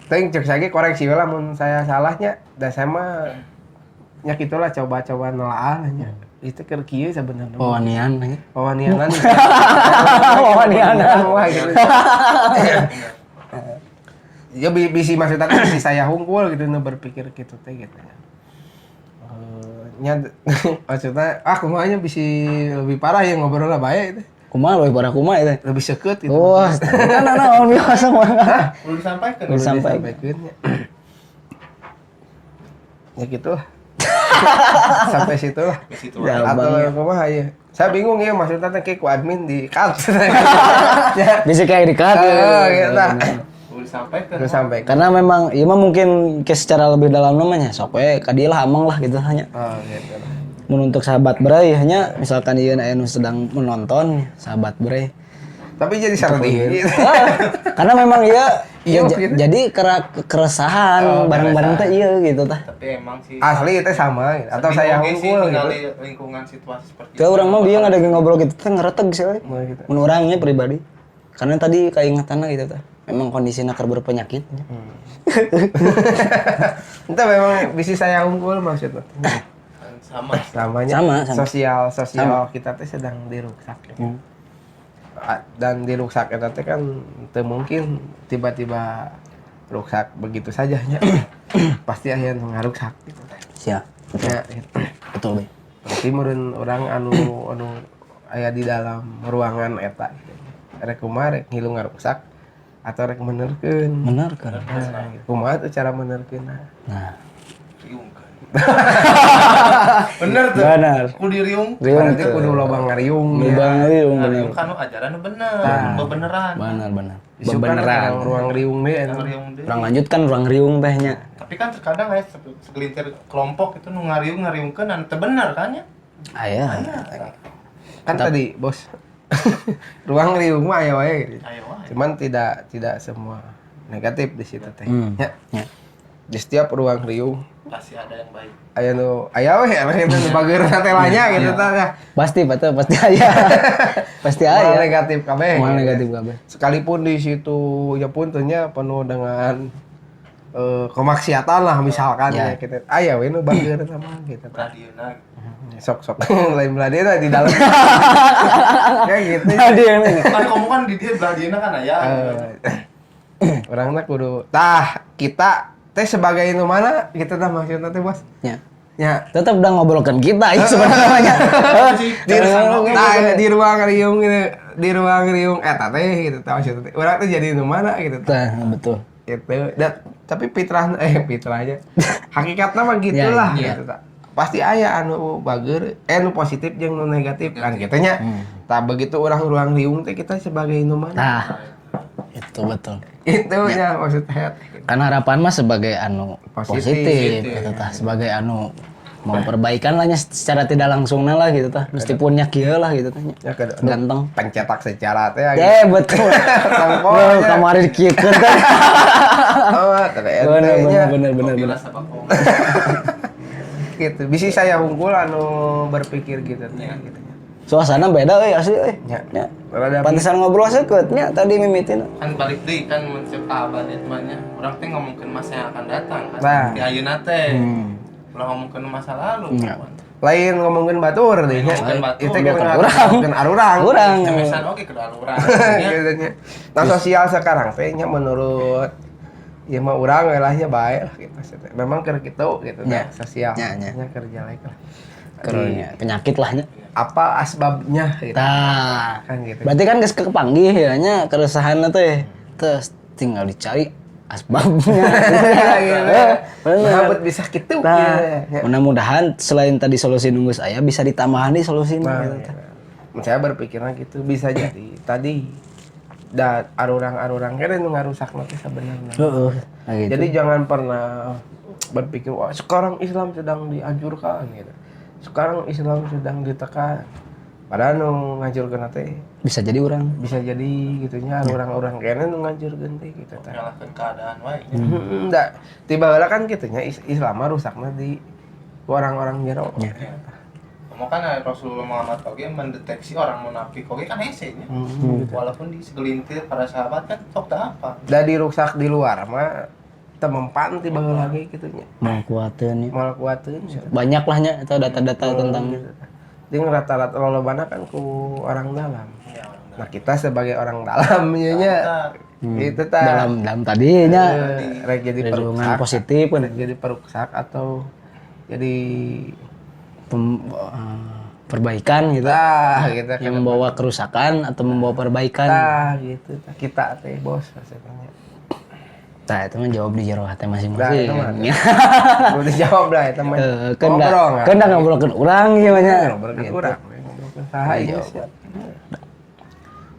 Teng cek saya koreksi we lamun saya salahnya da saya mah nya kitulah coba-coba nelaah nya. Itu keur kieu sebenarnya. Wawanian. Wawanianan. Wawanianan. Wah gitu. Ya bisi maksudnya bisi saya hungkul gitu nu berpikir gitu teh gitu ya. Nya maksudnya kumaha nya bisi lebih parah ya ngobrol lah bae itu. Kumaha leuwih parah kumaha eta? Lebih seukeut gitu. Oh, nah biasa mah. Perlu disampaikan. Disampaikan ya. Ya gitu lah. Sampai situ lah. Atau kumaha ya. Saya bingung ya maksudnya teh ku admin di cut. Ya. Bisa kayak di cut. Gitu. Perlu disampaikan. Karena memang ieu mah mungkin ke secara lebih dalam namanya sok we ka dieu lah amang lah gitu hanya. Oh gitu. Mun untuk sahabat berai hanya misalkan ieu anu sedang menonton sahabat berai Tapi jadi sardi. Karena memang ya Iya, gitu. jadi keresahan barang-barang teh iya gitu tah. Tapi emang sih Asli itu sama gitu. Atau sedih saya oge sih unggul gitu. ningali lingkungan situasi seperti Ke orang mah bieu ngadege ngobrol gitu teh ngareteg sih. Mau gitu. Mun urangnya pribadi. Karena tadi kaingatanna gitu tah. Memang kondisinya keur berpenyakit. Itu memang bisi saya unggul maksudnya. sama Samanya Sama. sosial kita teh sedang dirusak. Gitu. Dan di rusak eta teh kan teu mungkin tiba-tiba rusak begitu saja nya. Pasti aya nu ngarusak gitu teh. Sia. Ya, gitu. Betul, Bay. Berarti meureun urang anu aya di dalam ruangan eta gitu. Rek kumaha rek ngilu ngarusak atau rek menerkeun. Benar kan? Nah, gitu. Kumaha tuh cara menerkeunna? Nah, riungkeun bener tuh benar. kudu diriung Berarti kudu loba ngariung. Lubang riung bener. ngariung kan ajaran nu bener bebeneran Benar. Isukan Beneran. ruang riung deh. ngariung deui. Orang lanjut kan orang riung teh nya. Tapi kan terkadang aya segelintir kelompok itu nu ngariung-ngariungkeun anu teu bener kan ya. Aya. Kan tadi bos ruang riung mah aya wae gitu. Ayo wae. Cuman tidak semua negatif di situ teh. Ya. Ya. Di setiap ruang riung Pasti ada yang baik. aya we anu bageurna telanya gitu tah. Ya. Pasti aya. Pasti Moal aya. negatif kabeh. Moal negatif kabeh. Sekalipun di situ ya pun tentunya penuh dengan kemaksiatan lah misalkan ya kita aya we nu bageurna mah gitu tah. Radiona Sok lain beladina di dalam. Ya gitu. Tadi yang kan kamu kan di dia radiona kan aya. Orangnya kudu kita teh sebagai nu mana kita tah maksudna teh bos. Ya. Ya. Tetap udah ngobrolkan kita ya sebenarnya. Di ruang riung gitu, di ruang riung eta teh gitu tah maksudna teh. Urang teh jadi nu mana gitu tah. Nah, betul. Gitu. Tapi fitrahnya hakikatnya mah gitulah Ya, gitu tah. Pasti aya anu bageur, nu positif jeung nu negatif kan gitu nya. Tah begitu urang ruang riung teh kita sebagai nu mana. Nah, itu betul. Itu nya maksudnya. Kan harapan mah sebagai anu positif gitu tah, sebagai anu mau perbaikan lah nya secara tidak langsung lah gitu tah. Meskipun nya kieu lah gitu tah. Ya kada Ganteng. pencetak secara teh Betul. Tampol Kemarin kieukeun teh. oh Bener. Bila sabak gitu bisi saya unggul anu berpikir gitu teh gitu Suasana beda euy asli euy. nya Ya. rada Pantesan ngobrol seukeut nya tadi mimitin. kan balik deui kan mencep abad itu mah nya. Urang teh ngomongkeun masa yang akan datang kan. Nah. Di ayeuna teh. Ulah ngomongkeun masa lalu. lain ngomongin batur deh nya Ngomongkeun batur. itu kan Urang. ngomongin arurang Urang. Cemesan oke ke urang. gitu nya nah sosial sekarang teh nya menurut ya mah urang we lah nya bae lah gitu maksudnya. Memang keur kitu gitu Ya. sosial Ya. nya kerja lagi lah Kerunya penyakit lah nya. apa asbabnya gitu Tah. kan gitu Berarti kan geus kepanggih ya nya keresahanna teh. Terus tinggal dicari asbabnya. Sahabat bisa gitu Nah, ya. mudah-mudahan selain tadi solusi nunggu saya bisa ditambahan di solusi Nah, gitu. ya. Saya berpikirnya gitu bisa jadi tadi arurang-arurang kan nu ngarusak nanti sebenarnya. Heeh. Nah, gitu. Jadi jangan pernah berpikir wah sekarang Islam sedang dianjurkan gitu. Sekarang Islam sedang ditekan. Padahal nu ngajurkeun teh bisa jadi orang. bisa jadi gitunya arurang-arurang kene nu ngajurkeun teh gitu teh. Nyalahkeun keadaan wae. Enggak, tiba heula kan kitunya Islam mah rusakna di orang-orang jero. Kamu kan Rasulullah Muhammad oge mendeteksi orang munafik oge kan hese nya. Walaupun di segelintir para sahabat kan sok teu apa. Da dirusak di luar mah teu mempan tiba heula lagi kitunya. Mau kuatin ya. Mal kuateun. Banyak lah nya itu data-data tentang Jeung rata-rata lolobana kan ku orang dalam. Nah, kita sebagai orang dalam nya itu tah. dalam tadinya Rek jadi lingkungan peruksak. positif kan. Rek jadi peruksak atau jadi Perbaikan gitu. gitu Yang membawa kerusakan atau membawa perbaikan. gitu tah. Kita teh bos maksudnya. Nah, itu mah jawab di jero hati Nah, itu masing-masing. mah. Udah dijawab lah ya teman. Kan da ngobrolkeun urang ieu mah nya. Ngobrolkeun urang. Ngobrolkeun saha ieu sih. Udah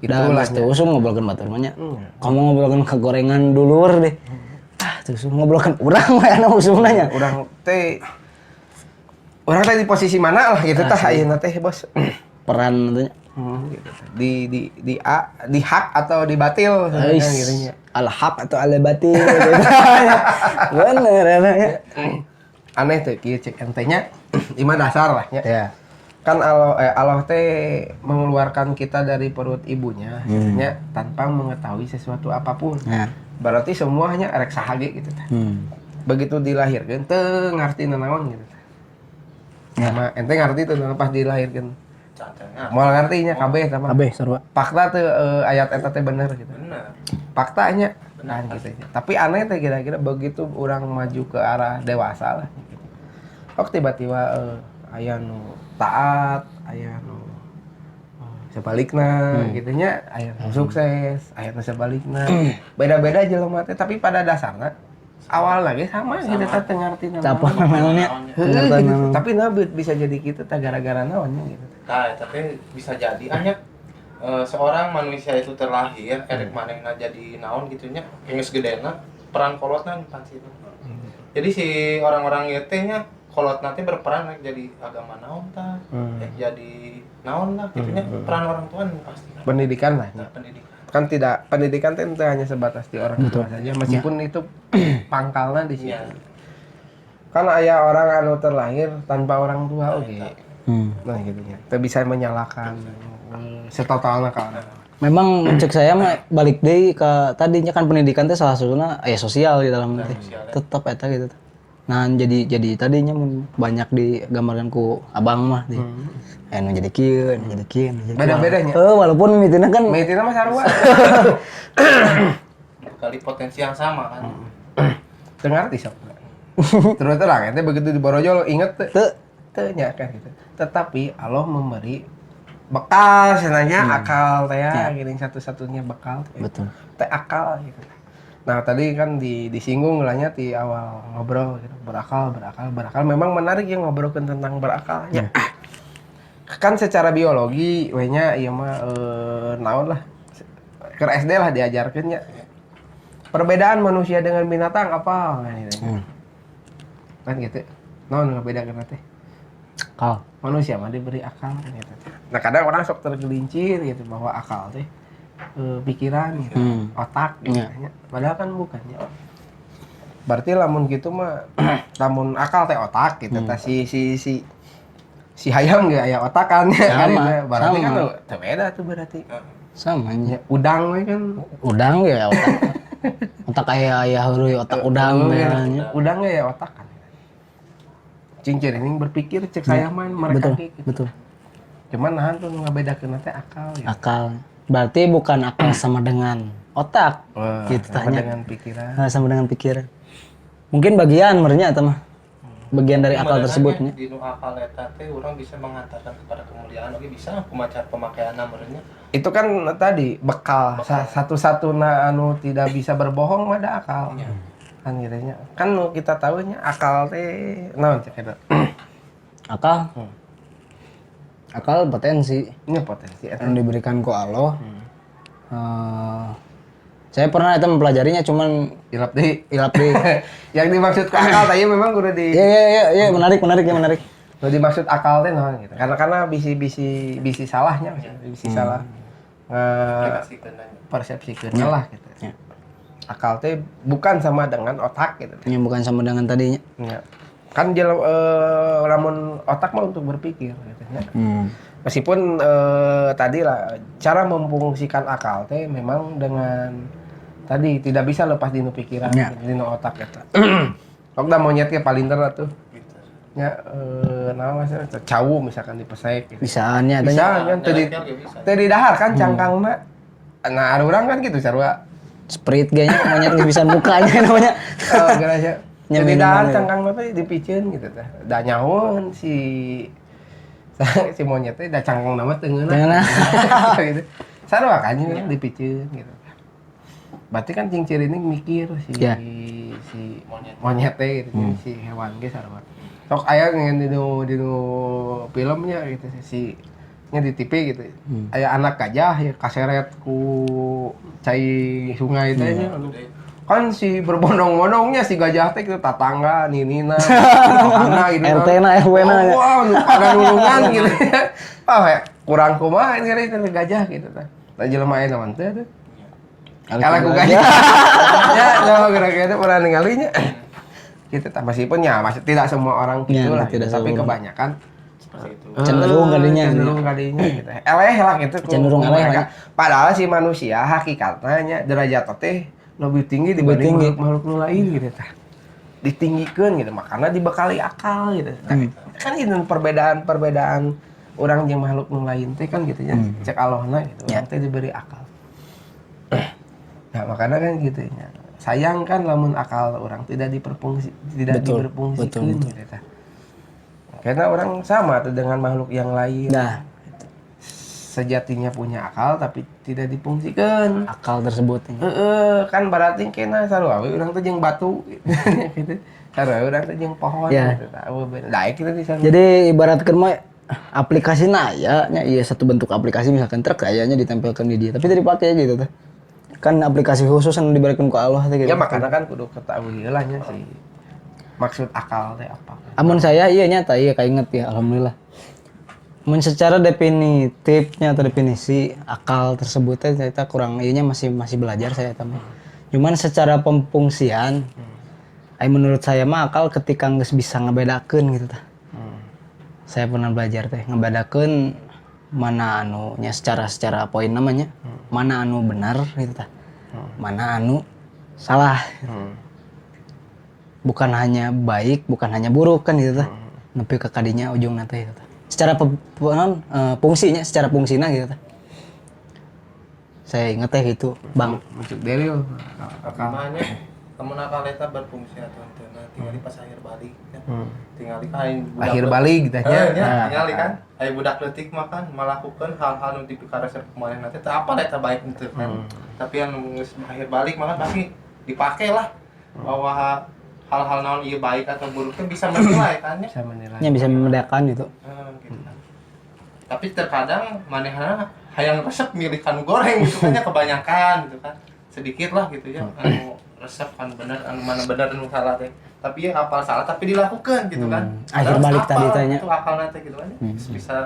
Itulah geus teu usum ngobrolkeun batur mah nya. Kamu ngobrolkeun kegorengan dulur deh. Teu usum ngobrolkeun urang we anu usumna nya. Urang teh di posisi mana lah gitu tah ayeuna teh bos. Peran teh Gitu. Di hak atau di batil sebenarnya gitu nya. Al-haq atau al-batil gitu. Bener ya. Aneh tuh kieu cek entenya imah dasar lah nya. Ya. Kan Allah teh mengeluarkan kita dari perut ibunya nya tanpa mengetahui sesuatu apapun. Ya. Berarti semuanya rek saha ge gitu tah. Begitu dilahirkeun teu ngarti nanaon gitu. Ya. Sama ente ngarti tuh pas dilahirkeun. Cacangnya. Moal ngartinya kabeh tah mah. Kabeh sarua. Fakta teh ayat eta teh bener gitu. Bener. Faktanya kan gitu nya. Tapi aneh teh kira-kira begitu orang maju ke arah dewasa lah gitu. Kok tiba-tiba aya nu taat, aya nu sebalikna gitu nya, aya nu sukses, aya nu sebalikna. Beda-beda jelema teh tapi pada dasarna awal lagi sama gitu teh teu ngarti Apa namanya? gitu. Tapi bisa jadi gitu teh gara-gara naonnya gitu. Nah, tapi bisa jadi hanya seorang manusia itu terlahir erek manehna jadi naon gitunya geus gedena peran kolotna pasti. Jadi si orang-orang ieu teh nya kolotna teh berperan rek jadi agama naon tah, jadi naon lah gitunya peran orang tua pasti. Pendidikan lah. Nah, pendidikan. Kan tidak pendidikan itu hanya sebatas di orang tua saja meskipun itu pangkalnya di situ. Ya. Kan aya orang anu terlahir tanpa orang tua oke. Nah gitu ya. Teu bisa menyalahkan setotalna ka orang. Memang cek saya mah balik deui ke tadinya kan pendidikan teh salah satunya ya sosial di dalam teh. Tetep eta gitu. Nah jadi tadinya mun banyak digambarkan ku abang mah di. Anu jadi kieu, jadi kieu, jadi Beda-bedanya. walaupun mitina kan Mitina mah sarua. Kali potensi yang sama kan. Teu ngarti sok. Terus terang ente begitu di Borojol inget teu nya kan gitu. Tetapi Allah memberi bekal sebenarnya akal teh ya, gini satu-satunya bekal. betul. Teh akal gitu. Nah tadi kan disinggung lahnya di awal ngobrol gitu. Berakal. Memang menarik ya ngobrolkan tentang berakal ya. Kan secara biologi we nya ieu mah naon lah. Ke SD lah diajarkeun nya. Perbedaan manusia dengan binatang apa kan gitu. Kan gitu. Naon ngabedakeun teh? Akal. Manusia mah diberi akal gitu. Nah kadang orang sok tergelincir gitu bahwa akal teh pikiran gitu, otak gitu. Padahal kan bukannya. Berarti lamun gitu mah lamun akal teh otak gitu. Tah si hayam ge aya otak kan ya. Berarti kan teu beda tuh berarti. Sama nya. Udang we kan. Udang ya otak. Otak aya heureui otak udang nya. Udang ge ya otak kan. Cincin ini berpikir cek saya mah mereka gitu. Betul. Cuman nahan tuh ngabedakeun teh akal ya. Akal. Berarti bukan akal sama dengan otak. Gitu Sama tanya. dengan pikiran. Sama dengan pikiran. Mungkin bagian merenya atau mah. Bagian dari akal tersebut nya. Di nu akal eta teh urang bisa mengantarkan kepada kemuliaan oge bisa kumaca pemakaianna merenya. Itu kan tadi bekal. Satu-satunya anu tidak bisa berbohong mah ada akal. Kan gitu nya. Kan nu kita tahu nya akal teh naon cek eta. Akal. Akal potensi Ini potensi eta. yang diberikan ku Allah. Saya pernah itu mempelajarinya cuman Ilap deui. ilap di. Yang dimaksud ku akal tadi memang kudu di Iya, menarik. nu dimaksud akal teh naon gitu. Karena bisi salahnya bisi salah. Persepsikeun lah gitu. Ya. Akal teh bukan sama dengan otak gitu. Ini bukan sama dengan tadinya. Ya. Kan lamun otak mah untuk berpikir gitu ya. Meskipun tadi lah cara memfungsikan akal teh memang dengan tadi tidak bisa lepas dinu pikiran, dinu otak eta. Kok da monyet ge paling ter tuh. Ya naon maksudnya cawu misalkan dipesek gitu. Bisaannya Bisa kan teu didahar kan cangkangna. Nah, ada orang kan gitu sarua. Sprite kayaknya monyet nggak bisa bukanya namanya. Garasnya. Jadi dahar cangkang teh dipicieun gitu teh. Da nyahoun si monyet teh da cangkang nama teu ngeunah. Gitu. Sarua kan dipicieun gitu. Berarti kan cing ciri ini mikir si monyet teh gitu, si hewan ge sarua. Sok aya ngen dinu filmnya gitu si nya di TV gitu. Aya anak gajah ya kaseret ku cai sungai teh nya. Kan si berbondong-bondongnya si gajah teh gitu tatangga ninina, tetangga gitu. RT na RW na. Wah, ada nulungan gitu. oh ya kurang kumaha ini gajah gitu tah. Tah jelema aya naon teh atuh. Kalau aku gajah. Ya, kalau kira-kira pernah ningalinya. Gitu tah meskipun ya masih tidak semua orang gitu Ya, lah. tidak tapi semua. kebanyakan Seperti itu. Cenderung kalinya. cenderung kalinya gitu. Eleh lah gitu. Cenderung eleh mereka. lah. Padahal si manusia hakikatnya nya derajat teh lebih tinggi dibanding tinggi. makhluk nu lain gitu tah. Ditinggikeun gitu makanya dibekali akal gitu. Kan itu perbedaan orang jeung makhluk nu lain teh kan gitu ya. Cek Allahna gitu. Orang teh diberi akal. Nah, makanya kan gitu ya. Sayang kan lamun akal orang tidak Betul, diberfungsikan betul. gitu tah. Karena orang sama tuh dengan makhluk yang lain. Nah, Sejatinya punya akal tapi tidak difungsikan. akal tersebut. Kan berarti kena sarua we urang teh jeung batu gitu. Sarua urang teh jeung pohon Ya. gitu tah. Daek kita di sana. Jadi ibaratkan mah aplikasi nya iya satu bentuk aplikasi misalkan truk kayaknya ditempelkan di dia tapi tidak dipakai gitu tuh. Kan aplikasi khusus yang diberikan ke Allah teh gitu. Ya makanya kan kudu ketahui heula nya sih. Maksud akal teh apa. Amun saya iya nyata iya kainget ya alhamdulillah. Mun secara definitifnya atau definisi akal tersebut teh saya kurang ianya masih belajar saya tambah. Cuman secara pemfungsian menurut saya mah akal ketika geus bisa ngebedakeun gitu tah. Saya pernah belajar teh ngebedakeun mana anunya secara poin namanya. Mana anu benar gitu tah. Mana anu salah. Bukan hanya baik, bukan hanya buruk kan gitu tah. Nepi ke kadinya ujungna teh gitu tah. Secara fungsinya, secara fungsinya gitu tah. Saya inget teh gitu, Bang. Maksud dari akal. Gimana? Kamu nakal eta berfungsi atau henteu tinggal pas akhir balik kan. Tinggal aing Akhir balik gitu nya. tinggal kan. Aya budak leutik mah kan melakukan hal-hal nu dipikaresep kumaha nanti teh apa eta baik henteu kan. Tapi yang geus akhir balik mah kan pasti dipake lah bahwa hal-hal naon ieu baik atau buruk teh bisa menilai kan ya. Bisa menilai. Nya bisa membedakan gitu. Gitu kan. Tapi terkadang manehna hayang resep milih kanu goreng gitu kan ya kebanyakan gitu kan. Sedikit lah gitu ya anu resep kan bener anu mana bener anu salah teh. Tapi ya hafal salah tapi dilakukan gitu kan. Akhir Terus balik hafal tadi tanya. Itu akal nanti gitu kan. Bisa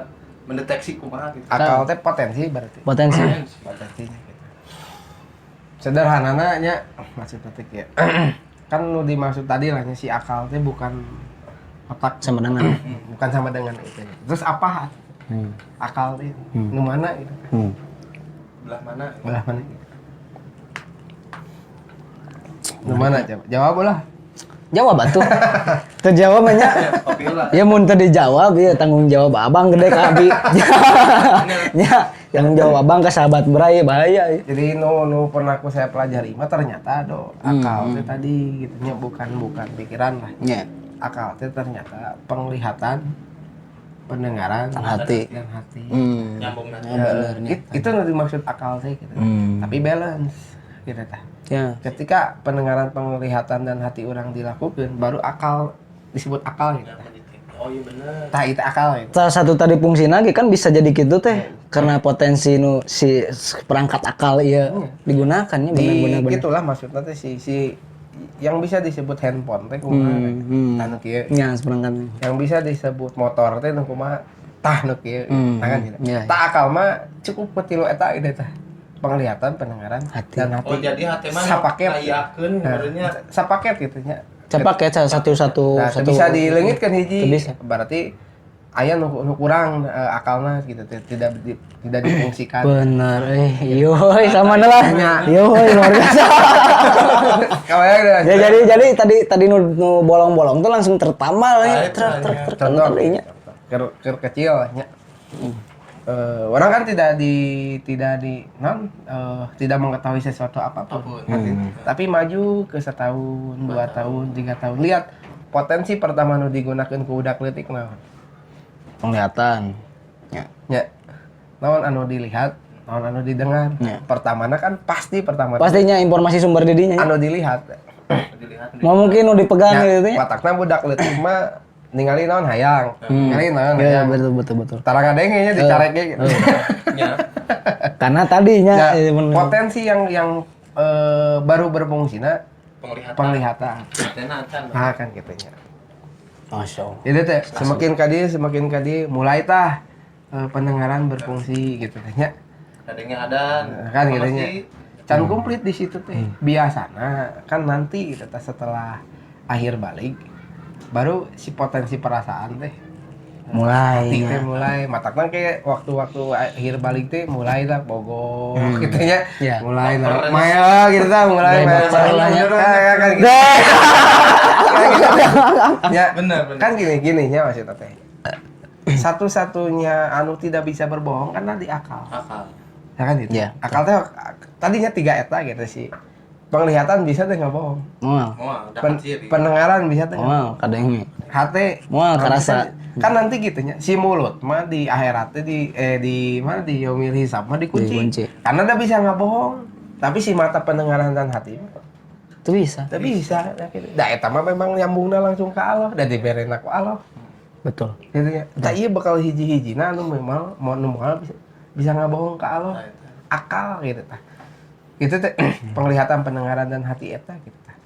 mendeteksi kumaha gitu. Akal teh potensi berarti. Potensi. Potensinya gitu. Sederhanana nya maksud teh ya. Kan nu dimaksud tadi lah nya si akal teh bukan otak Sama dengan. bukan sama dengan itu. Terus apa? Akal teh nu mana gitu. Belah mana? Belah mana gitu. Nu mana jawab lah. Jawab atuh. Terjawab banyak. Kopi lah. Ya mun teu dijawab ya tanggung jawab abang gede ka abi. Ya, yang jawab abang ke sahabat berai bahaya ya. Jadi nu pernah saya pelajari mah ternyata akal teh tadi gitu nya bukan pikiran lah. Ya, Akal teh ternyata penglihatan, pendengaran, dan hati. dan hati. Nyambung nanti. Ya, bener nya. Itu nanti maksud akal teh gitu. Tapi balance gitu tah. Ya. Ketika pendengaran, penglihatan dan hati orang dilakukan baru akal disebut akal gitu. Oh iya bener. Tah itu akal gitu. Salah satu tadi fungsi lagi kan bisa jadi gitu teh karena potensi nu si perangkat akal iya digunakan ya benar-benar. Gitulah maksudnya teh si yang bisa disebut handphone teh kumaha. Tah nu kieu. Ya, seperangkat. Yang bisa disebut motor teh nu kumaha. Tah nu kieu. Nah kan gitu. Iya. Tah akal mah cukup petilu eta ide tah. Penglihatan, pendengaran, Hati. dan hati. Oh jadi hati mah sapaket. ngayakeun sebenarnya. Sapaket gitu nya. Cepak ya satu Nah, teu bisa dileungitkeun hiji. Teu bisa. Berarti aya nu kurang akalna gitu tidak difungsikan. Bener, yoi sama lah. Yoi luar biasa. Kayak Ya jadi tadi nu bolong-bolong tuh langsung tertamal ya. contoh ker kecil nya. Orang kan tidak mengetahui sesuatu apapun. Tapi maju ke setahun, 2 tahun, 3 tahun. Lihat potensi pertama nu digunakan ku udak leutik naon. Penglihatan. Ya. Nya. Naon anu dilihat, naon anu didengar. Ya. Pertamana kan pasti pertama Pastinya informasi sumber didinya. anu dilihat. Dilihat Mau mungkin nu dipegang gitu ya. Watakna budak leutik mah ningali naon hayang. Ningali naon Ya hayang. betul. Tara ngadenge nya dicarek ge gitu. ya. Karena tadinya Nah, potensi yang baru berfungsina penglihatan. Tenatan. Nah kan gitu nya. Masya Allah. Jadi teh semakin kadi mulai tah pendengaran berfungsi gitu tanya. Kadangnya ada Kan gitu nya. Can komplit di situ teh. Biasana kan nanti gitu teh setelah akhir balik baru si potensi perasaan teh mulai hati teh mulai matakna kayak waktu-waktu akhir balik teh mulai lah bogoh gitu nya. Ya. Mulai lah maya gitu tah mulai Mulai baper lah nya. kan gitu. Kan gitu. Ya, Bener. kan gini nya maksudnya teh. Satu-satunya anu tidak bisa berbohong karena di akal. Akal. Ya kan gitu. Iya. Akal teh tadinya 3 eta gitu sih. Penglihatan bisa teh nggak bohong. Mual Wah, dapat ciri. Pendengaran bisa teh. mual kadang Hati Mual kerasa. kan nanti gitunya si mulut mah di akhirat teh di mana di yaumil hisab mah dikunci. Dikunci. Karena dia bisa nggak bohong. Tapi si mata pendengaran dan hati mah itu bisa teu bisa. Da eta mah memang nyambungna langsung ke Allah dan diberenak ku Allah. betul Gitu ya. Tah ieu bakal hiji-hijina anu memang mau bisa nggak bohong ke Allah. Akal gitu tah. Itu teh penglihatan, pendengaran dan hati eta gitu tah.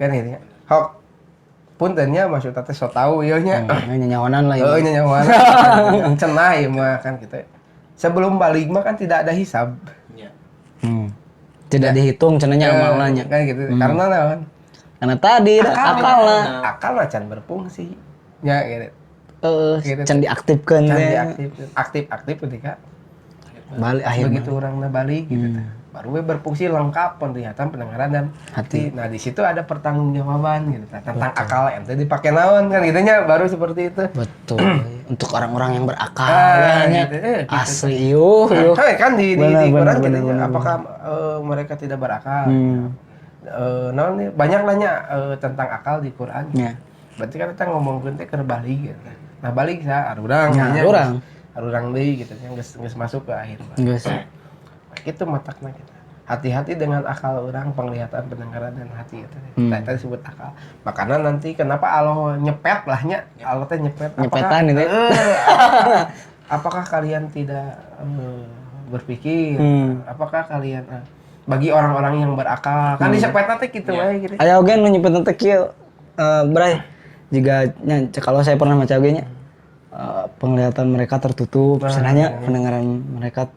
Kan gitu ya. Hok puntennya maksud teh so tahu ieu nya. nyanyawanan lah Oh, ini nyawa. Cenah ieu mah kan gitu. Sebelum balik mah kan tidak ada hisab. Iya. tidak dihitung cenanya amalnya Kan gitu. Karena naon? karena tadi akal lah Akal mah can berfungsi. Ya gitu. Gitu. can diaktifkan Can teh. aktif ketika balik akhir begitu orangnya balik gitu tah. Baru we berfungsi lengkap penglihatan, pendengaran dan hati. Nah, di situ ada pertanggungjawaban gitu tah. Tentang akal ente dipakai naon kan gitu nya baru seperti itu. betul untuk orang-orang yang berakal Ah, ya, gitu. nya. Gitu. asli yuh Kan di Benar, Quran benar, gitu benar, nya, apakah mereka tidak berakal? Naon nih banyak lah nya tentang akal di Quran. Ya. Berarti kan kita ngomongkeun teh keur balik gitu. Nah, balik sa arurang Ya, nya. arurang. Arurang deui gitu nya geus masuk ke akhir. Guys. Itu matakna kita. Hati-hati dengan akal orang, penglihatan, pendengaran dan hati itu. Tadi disebut akal. Makanya nanti kenapa Allah nyepet lah nya? Allah teh nyepet. Nyepetan itu. Apakah kalian tidak berpikir? Apakah kalian bagi orang-orang yang berakal kan disepetna teh kitu wae gitu. Aya oge nu nyepet teh kieu Bray jika kalau saya pernah maca oge nya penglihatan mereka tertutup, sebenarnya pendengaran mereka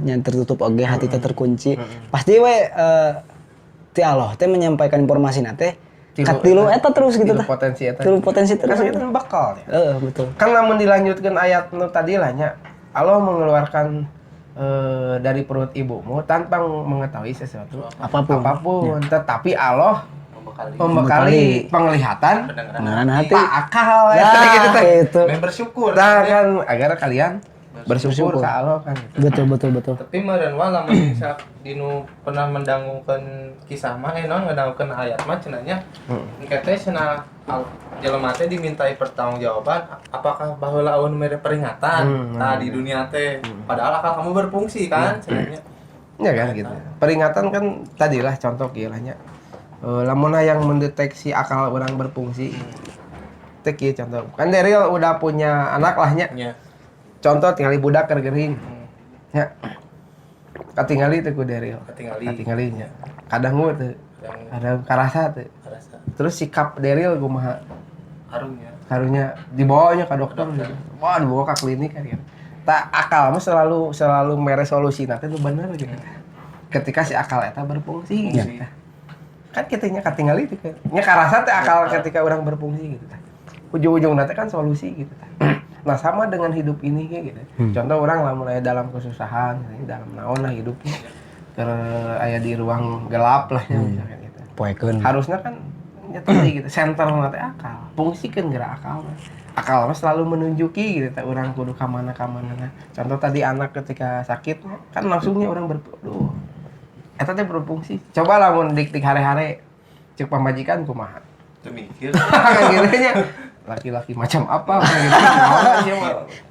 yang tertutup oge hati teh terkunci. Pasti we ti Allah teh menyampaikan informasi teh ka tilu eta terus gitu tah. Potensi eta. Tilu potensi terus. Karena itu bakal ya. Betul. Kan namun dilanjutkan ayat nu tadi lah nya Allah mengeluarkan dari perut ibumu tanpa mengetahui sesuatu apapun. Tetapi Allah membekali penglihatan, Pendengaran hati. akal Ya, gitu teh. itu. Main bersyukur. Nah, kan agar kalian bersyukur ke Allah kan gitu. Betul. Tapi meureun wae lamun misal dinu pernah mendangukeun kisah mah naon ngadangukeun ayat mah cenah nya. Engke teh cenah jelema teh dimintai pertanggungjawaban apakah baheula aweun mere peringatan di dunia teh padahal akal kamu berfungsi kan cenah nya. Ya kan gitu. Peringatan kan tadilah contoh kieu lah nya. Lamun yang mendeteksi akal orang berfungsi. Teh kieu contoh. Kan Daryl udah punya anak lah nya. Nya. Contoh tinggali budak keur geuring. Ya. Katingali teh ku Daryl. Katingali nya. Kadang teu. Kadang karasa teu. Terus sikap Daryl kumaha? Harunya dibawanya ke dokter gitu. Wah, dibawa ke klinik kan gitu. Tak akal mah selalu mere solusina teh bener gitu. Ketika si akal eta berfungsi gitu. Kan kitanya katingali itu kan. Nya karasa teh akal ketika orang berfungsi gitu. Ujung-ujungna teh kan solusi gitu. Nah, sama dengan hidup ini kayak gitu. Contoh orang lamun aya dalam kesusahan, dalam naon lah hidupnya. Aya di ruang gelap lah ya misalkan gitu. Poekeun. Harusnya kan nya tadi gitu, center teh akal. Fungsikeun geura akal. Akal mah selalu menunjuki gitu teh urang kudu ka mana-mana. Contoh tadi anak ketika sakit kan langsungnya orang aduh. Eta teh berfungsi. Coba lamun dik-dik hare-hare cek pamajikan kumaha. Teu mikir. Kayak gitu nya. Laki-laki macam apa gitu.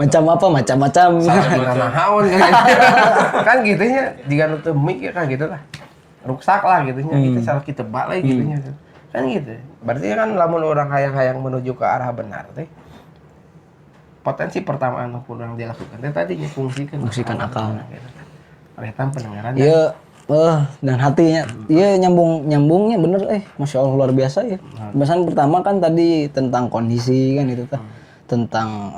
Macam-macam. Naon kan gitu nya jika nu teu mikir kan gitu lah. Rusak lah gitu nya. Kita salah kita balik gitu nya. Kan gitu. Berarti kan lamun orang hayang-hayang menuju ke arah benar teh. Potensi pertama anu kurang dilakukan teh tadi fungsikan akal. Kelihatan pendengaran. Iya, dan hatinya, iya nyambungnya bener, masya Allah luar biasa ya. Pembahasan pertama kan tadi tentang kondisi kan itu tah, tentang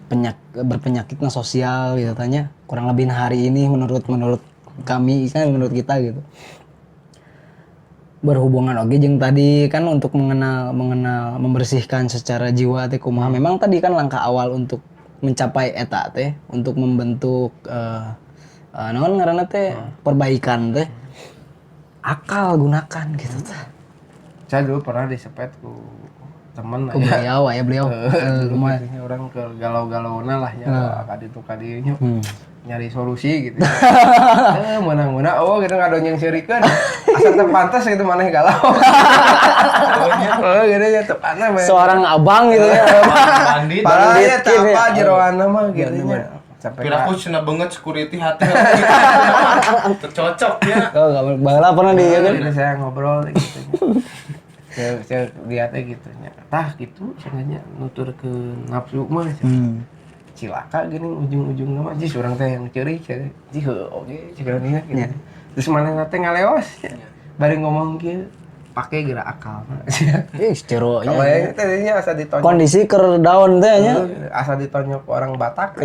berpenyakitnya sosial gitu tanya kurang lebih hari ini menurut kami kan menurut kita gitu berhubungan oge jeung tadi kan untuk mengenal membersihkan secara jiwa teh kumaha memang tadi kan langkah awal untuk mencapai eta teh untuk membentuk naon ngaranna teh perbaikan teh akal gunakan gitu teh. Saya dulu pernah disepet ku temen Ku beliau aya beliau lumayan orang ke galau-galauna lah nya kaditu kadinya nyari solusi gitu. Menang-menang gitu ngado yang sirikeun. Asa teu pantes gitu maneh galau. Gitu ya teu pantes. Seorang abang gitu ya. Bandit. Parahnya teu apa jeroanna mah gitu nya. Sampai Piraku cenah banget security hati. Tercocok ya. Oh, enggak baheula pernah di ya kan. ini saya ngobrol gitu. Saya lihatnya gitu nya. Tah gitu cenanya nutur ke nafsu mah. Cilaka gini ujung-ujung nama jis orang teh yang ceurik jis oge cigaranya gitu. Terus mana teh ngaleos ya. Bari ngomong kieu pake gerak akal. Cero Kalau yang tadinya asa ditonyok. Kondisi keur daun teh nya. Asa ditonyok orang Batak.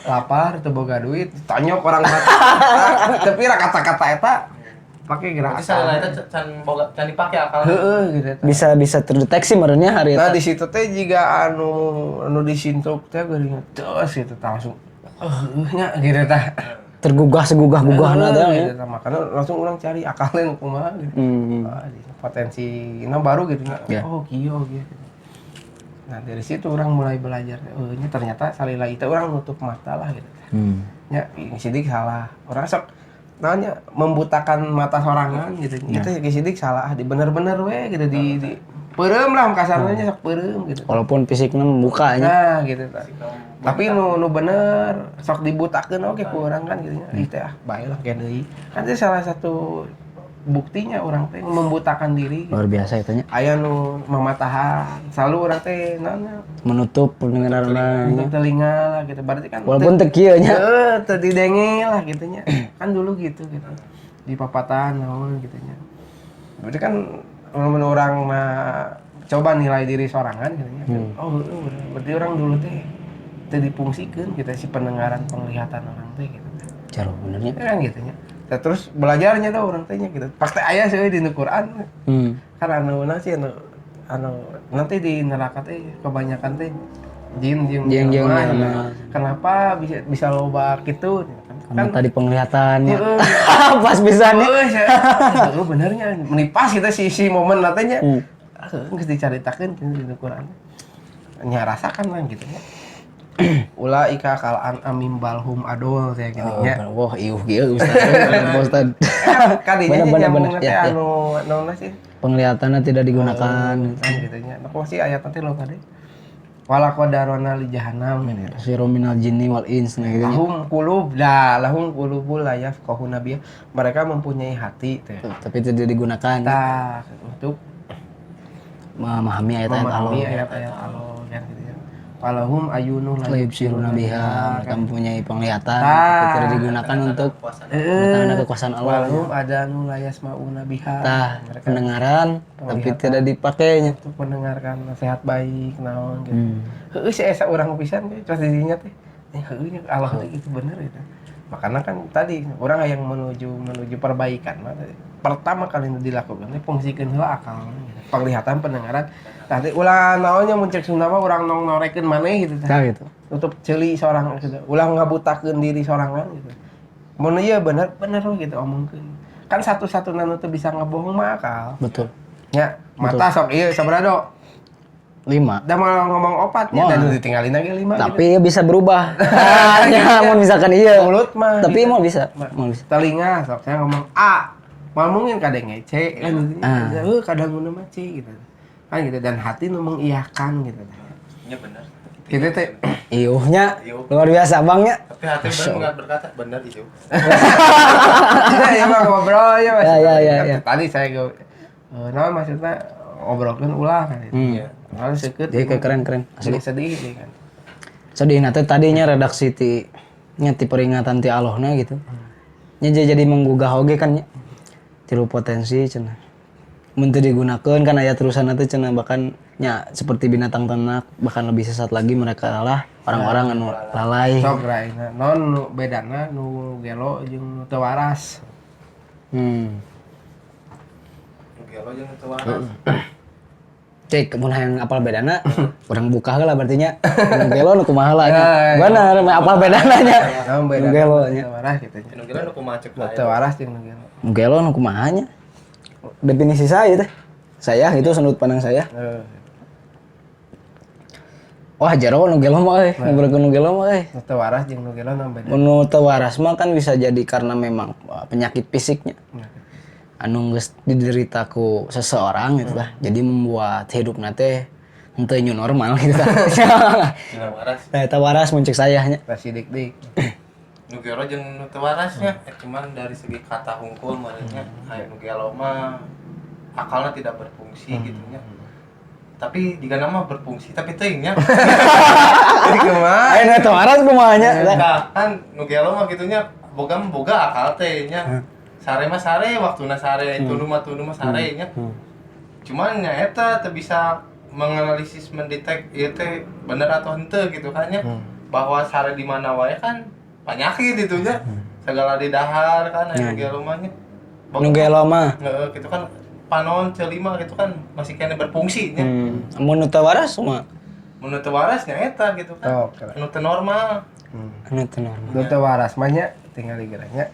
Lapar teu boga duit, ditonyok orang Batak. Tapi ra kata-kata eta pake gerak Berarti akal. salah eta can dipake akal. Heeh gitu. Bisa terdeteksi merenya hari Nah itu. di situ teh jika anu disintruk teh geuning terus gitu langsung nya gitu tah. Tergugah segugah-gugahna teh ya. Gitu tah makanya langsung urang cari akalnya kumaha gitu. Potensi baru gitu nya. Oh kieu gitu. Nah dari situ orang mulai belajar ini ternyata salila itu orang nutup mata lah gitu. Ya sidik salah. Orang sok nanya membutakan mata sorangan gitu. Itu sidik salah di bener-bener we gitu di peureum lah kasarnya sok peureum gitu. Walaupun fisiknya membukanya. Nah gitu tah. Tapi nu bener sok dibutakeun oge ku urang kan gitu nya. Itu bae lah kayak deui. Kan itu salah satu buktinya orang teh membutakan diri. Luar biasa itu nya. Aya nu mamatahan, selalu orang teh naonna Menutup pendengaran untuk telinga lah gitu. Berarti kan walaupun teu kieu nya. teu didenge lah gitu nya. Kan dulu gitu. Di papatan naon gitu nya. Berarti kan mun orang mah coba nilai diri sorangan gitu nya. Oh, berarti orang dulu teh teu dipungsikeun kita si pendengaran penglihatan orang teh gitu. Jaro benernya. Kan gitu nya. Terus belajarnya tuh orang teh nya gitu. Pasti aya sih di Quran. Karena anu nanti di neraka teh kebanyakan teh jin. Kenapa bisa loba gitu? Kan tadi penglihatannya. Pas pisan nih. Oh benernya menipas kita si momen natenya. Geus dicaritakeun di Quran. Nya rasakan lah gitu nya. Ulaika kal amim balhum adol saya gini nya. Wah, ieuh kieu Ustaz. Kadinya nyambung teh ya. anu naonna sih. Penglihatannya tidak digunakan. Kan gitu nya. Nah, masih ayat nanti lo tadi. Wala qadarona li jahannam gitu. Siro minal jinni wal ins nah gitu. Lahum qulubul la yafqahuna biha. Mereka mempunyai hati teh. Tapi tidak digunakan. Tah untuk Memahami ayat-ayat Allah. memahami ayat-ayat Allah kan gitu ya. Walahum ayunun la Yubsiruna biha, mereka mempunyai penglihatan, Ah. tapi tidak digunakan untuk mengetahui kekuasaan Allah. Walahum adanu la yasmauna biha. Tah, pendengaran, tapi tidak dipakainya. Untuk mendengarkan nasihat baik naon gitu. Heueuh si esa urang pisan ge terus didinya teh. Heueuh nya Allah teh gitu bener gitu. Makanya kan tadi orang yang menuju perbaikan mah pertama kali nu dilakukan teh fungsikeun heula akal gitu. Penglihatan, pendengaran. Tadi ulah naonnya mun cek Sunda mah urang norekeun maneh gitu tah. Gitu. Nutup ceuli sorang gitu. Ulah ngabutakeun diri sorangan gitu. Mun ieu bener gitu omongkeun. Kan satu-satunya nu teu bisa ngabohong mah akal. Betul. Nya, mata sok ieu sabaraha do? 5. Da mau ngomong opatnya dan ditinggalin lagi 5 Tapi bisa berubah. Ya, mau misalkan iya. mulut mah Tapi gitu. mau bisa. Mau bisa. Telinga sok saya ngomong A ngomongin kadang ngece kan gitu. Kadang ngomong mah C gitu. Kan gitu dan hati nu mengiyakan gitu. Iya benar. Gitu teh. Iuhnya luar biasa bangnya. Tapi hati benar enggak berkata benar itu. Ya mah ngobrol ya Mas. Ya. Tadi saya naon maksudnya ngobrolkeun ulah kan gitu. Iya. Lalu seukeut. Jadi kayak keren. Asli sedih gitu kan. Sedih nanti tadinya redaksi ti peringatan ti Allahna gitu. Nya jadi menggugah oge kan nya. Tilu potensi cenah. Mun teu digunakeun kan aya terusan teh cenah bahkan nya seperti binatang ternak, bahkan lebih sesat lagi mereka adalah orang-orang anu lalai. Sok raina non nu bedana nu gelo jeung nu teu waras. Gelo jeung teu waras. Cek mun hayang apal bedana, urang buka heula berarti nya. Nu gelo nu kumaha lah nya. Bener, mah apal bedana nya. Naon Nu bedana gelo nu nya. teu waras kitu nya. Nu gelo nu kumaha cek Nu teu waras jeung nu gelo. Nu gelo nu kumaha nya. Definisi saya teh. Saya itu sudut pandang saya. Wah, jero nu gelo mah euy, ngobrol nu gelo mah euy. Nu teu waras jeung nu gelo naon beda? Nu teu waras mah kan bisa jadi karena memang penyakit fisiknya. Anu geus diderita ku seseorang gitu lah. Jadi membuat hidup teh henteu new normal gitu tah. Nu waras. Eta waras mun cek saya nya. Tah sidik-dik. Nu gelo jeung nu teu warasnya cuman dari segi kata hungkul maksudnya aya nu gelo mah akalna tidak berfungsi gitu nya. Tapi jika nama berfungsi tapi teuing nya. Jadi kumaha? Aya nu teu waras kumaha nya. Nah, kan nu gelo mah gitunya boga akal teh nya. Sare mah sare, waktuna sare, tunu mah sare nya. Cuman nya eta teu bisa menganalisis mendetek ieu teh bener atau henteu gitu kan nya. Bahwa sare di mana wae kan penyakit itu nya. Segala di dahar kan aya nu gelo mah nya. Nu gelo mah. Heeh, gitu kan panon celima gitu kan masih kena berfungsi nya. Mun nu teu waras mah Mun teu waras nya eta gitu kan. Oh, keren. Nu teu normal. anu teu normal. Nu teu waras mah nya tinggal digeranya.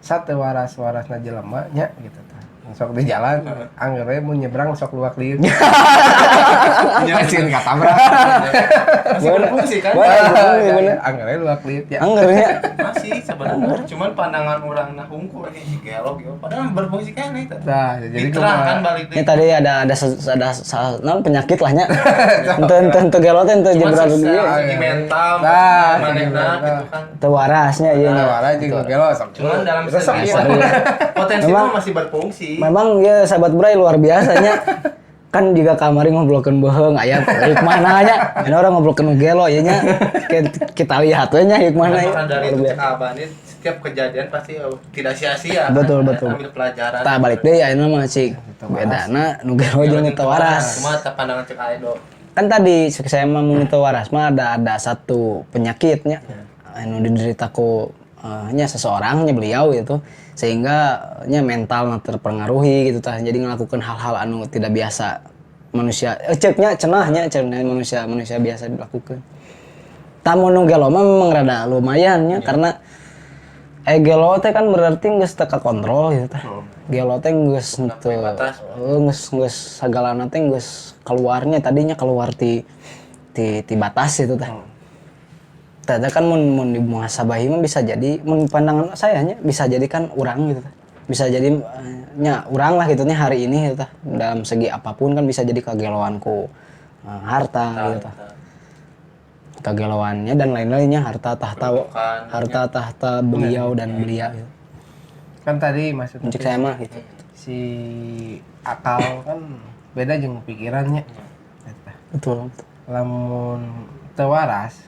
Sate waras-warasna jelema nya gitu tah. Sok di jalan angger we mun nyebrang sok luak lieur. Asieun katabrak. Masih berfungsi kan? Angger we luak lieur ya. Angger nya. Masih sebenarnya cuman pandangan orang nah hungkul ini gelo padahal berfungsi kan itu. Nah, jadi Diterangkan balik Ini tadi ada non penyakit lah nya. Ente gelo teh ente jebral segi dia. mental Nah, manehna gitu kan. Teu warasnya ieu teu nya. waras jeung nu gelo sok. Cuman dalam Resep segi ya. potensi mah masih berfungsi. Memang ya sahabat Bray luar biasanya. Kan juga kamari ngobrolkeun beheung aya hikmahna nya. Ini orang ngobrolkeun nu gelo ieu nya. Kita lihat we nya hikmahna ya. Karena dari itu cek abah ini setiap kejadian pasti tidak sia-sia. Betul, kan? betul. Ambil pelajaran. Tah balik deui ayeuna mah cik. Bedana nu gelo jeung nu teu waras. Cuma pandangan cek Aido. Kan tadi saya mah mun teu waras mah ada satu penyakitnya anu diderita ku nya seseorang nya beliau gitu sehingga nya mental terpengaruhi gitu tah jadi ngelakukan hal-hal anu tidak biasa manusia ceknya cenahnya manusia biasa dilakukan. Tamu nu gelo mah memang rada lumayan nya karena gelo teh kan berarti geus teu kakontrol gitu tah. Gelo teh geus teu geus sagalana teh geus keluarnya tadinya keluar ti batas itu tah. Tada kan mun di muhasabahi mah bisa jadi mun pandangan saya nya bisa jadi kan urang gitu tah. Bisa jadi nya urang lah gitu nya hari ini gitu tah. Dalam segi apapun kan bisa jadi kageloanku harta gitu tah. Kageloannya dan lain-lainnya harta tahta beliau dan belia gitu. Kan tadi maksudnya Cek saya mah gitu. si akal kan beda jeung pikirannya. Betul. Lamun teu waras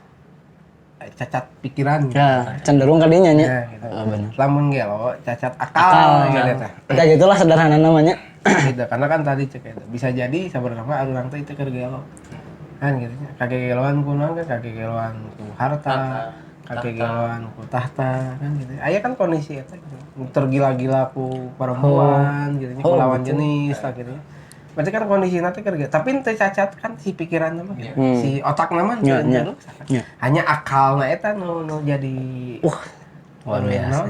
cacat pikiran gitu. Ya, cenderung kadinya nya. Ya, gitu. Bener. Lamun gelo cacat akal gitu tah. Ya gitulah sederhana namanya. Gitu, karena kan tadi cek itu bisa jadi sabarna mah urang teh teu keur gelo. Kan gitu nya. Kagegeloan ku naon kan kagegeloan ku harta, kagegeloan ku tahta kan gitu. Aya kan kondisi eta gitu. Tergila-gila ku perempuan gitu nya, ku lawan jenis lah gitu. Berarti kan kondisi nanti kerja, tapi teu cacat kan si pikiran nama gitu. Si otak nama hanya akal eta nu jadi luar biasa.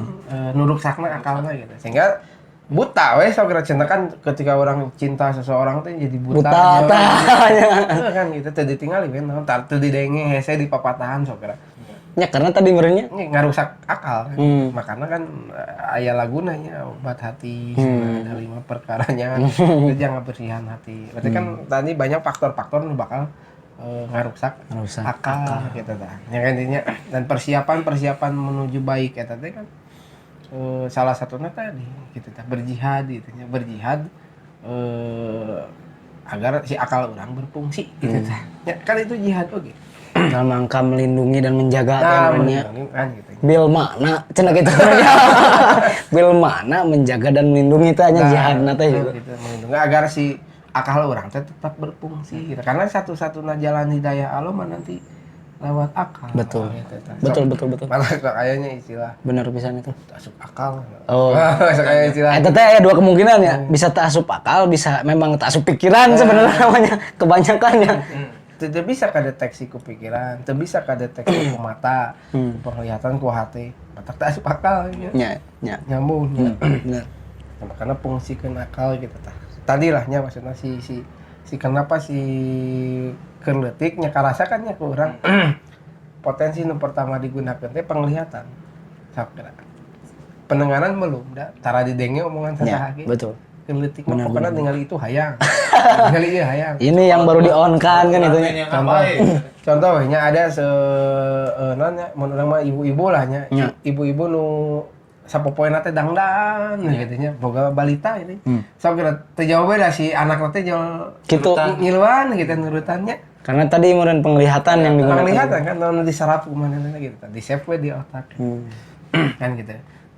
nu ruksakna akalna gitu. Sehingga buta we sok cinta kan ketika orang cinta seseorang teh jadi buta kan gitu teu ditingali we naon teu didenge hese di papatahan sok kira. Ya karena tadi merenya Ini ngarusak akal kan. Makanya kan aya laguna nya obat hati ada 5 perkaranya itu jangan bersihan hati. Berarti kan tadi banyak faktor-faktor nu bakal ngarusak akal gitu tah. Ya kan intinya dan persiapan menuju baik eta teh kan salah satunya tadi gitu tah berjihad gitu nya berjihad agar si akal orang berfungsi gitu tah. Ya kan itu jihad oge. dalam rangka melindungi dan menjaga temannya. Kan gitu. Bil mana cenah gitu. Bil mana menjaga dan melindungi itu hanya jihad teh gitu. Melindungi agar si akal orang teh tetap berfungsi gitu. Karena satu-satunya jalan hidayah Allah mah nanti lewat akal. Betul. Gitu, Betul. Malah kayaknya istilah Bener pisan itu. asup akal. Oh. Kayak istilah. Eta teh aya dua kemungkinan ya. Bisa tak asup akal, bisa memang tak asup pikiran sebenarnya namanya. Kebanyakannya. Tidak bisa kedeteksi ku pikiran, tidak bisa kedeteksi ku mata, ku penglihatan, ku hati. Mata tak asup akal gitu. Nya. Nyambung. Bener. Karena fungsikeun akal gitu tah. Tadi lah nya maksudnya si kenapa si kerletiknya karasakannya ke orang potensi nu pertama digunakan teh penglihatan. Sok kira. Pendengaran belum, da tara didenge omongan sasaha ge. Betul. Kerletik mah pokona ningali itu hayang. Ningali ieu hayang. Ini yang baru di-on-kan kan itu nya. Contohnya ada nanya mun urang mah ibu-ibu lah nya. Ya. Ibu-ibu nu sapopoena teh dangdan gitu nya. Boga balita ini. Sok kira teu jauh beda si anak teh jauh Gitu. ngiluan gitu nurutannya. Karena tadi kemudian penglihatan yang digunakan. Penglihatan kan nu diserap kemana gitu. Di save we di otak. Kan gitu.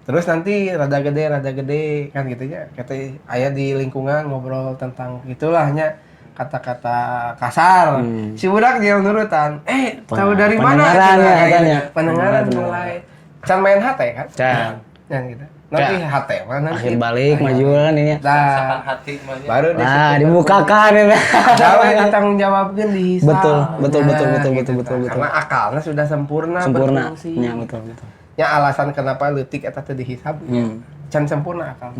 Terus nanti rada gede kan gitu ya. Kata aya di lingkungan ngobrol tentang gitulahnya kata-kata kasar. Si budak dia nurutan. Tahu dari mana? Pendengaran ya katanya. Pendengaran mulai. Can main hate kan? Can. Kan gitu. Nanti hate mana? Akhir balik maju kan ini. Rasakan hati mah. Baru Nah, dibukakan ini. Jauh ditanggung jawabkeun di hisab. Betul. Karena akalnya sudah sempurna. Berfungsi. Ya, betul. Ya alasan kenapa leutik eta teh dihisab can sempurna akal.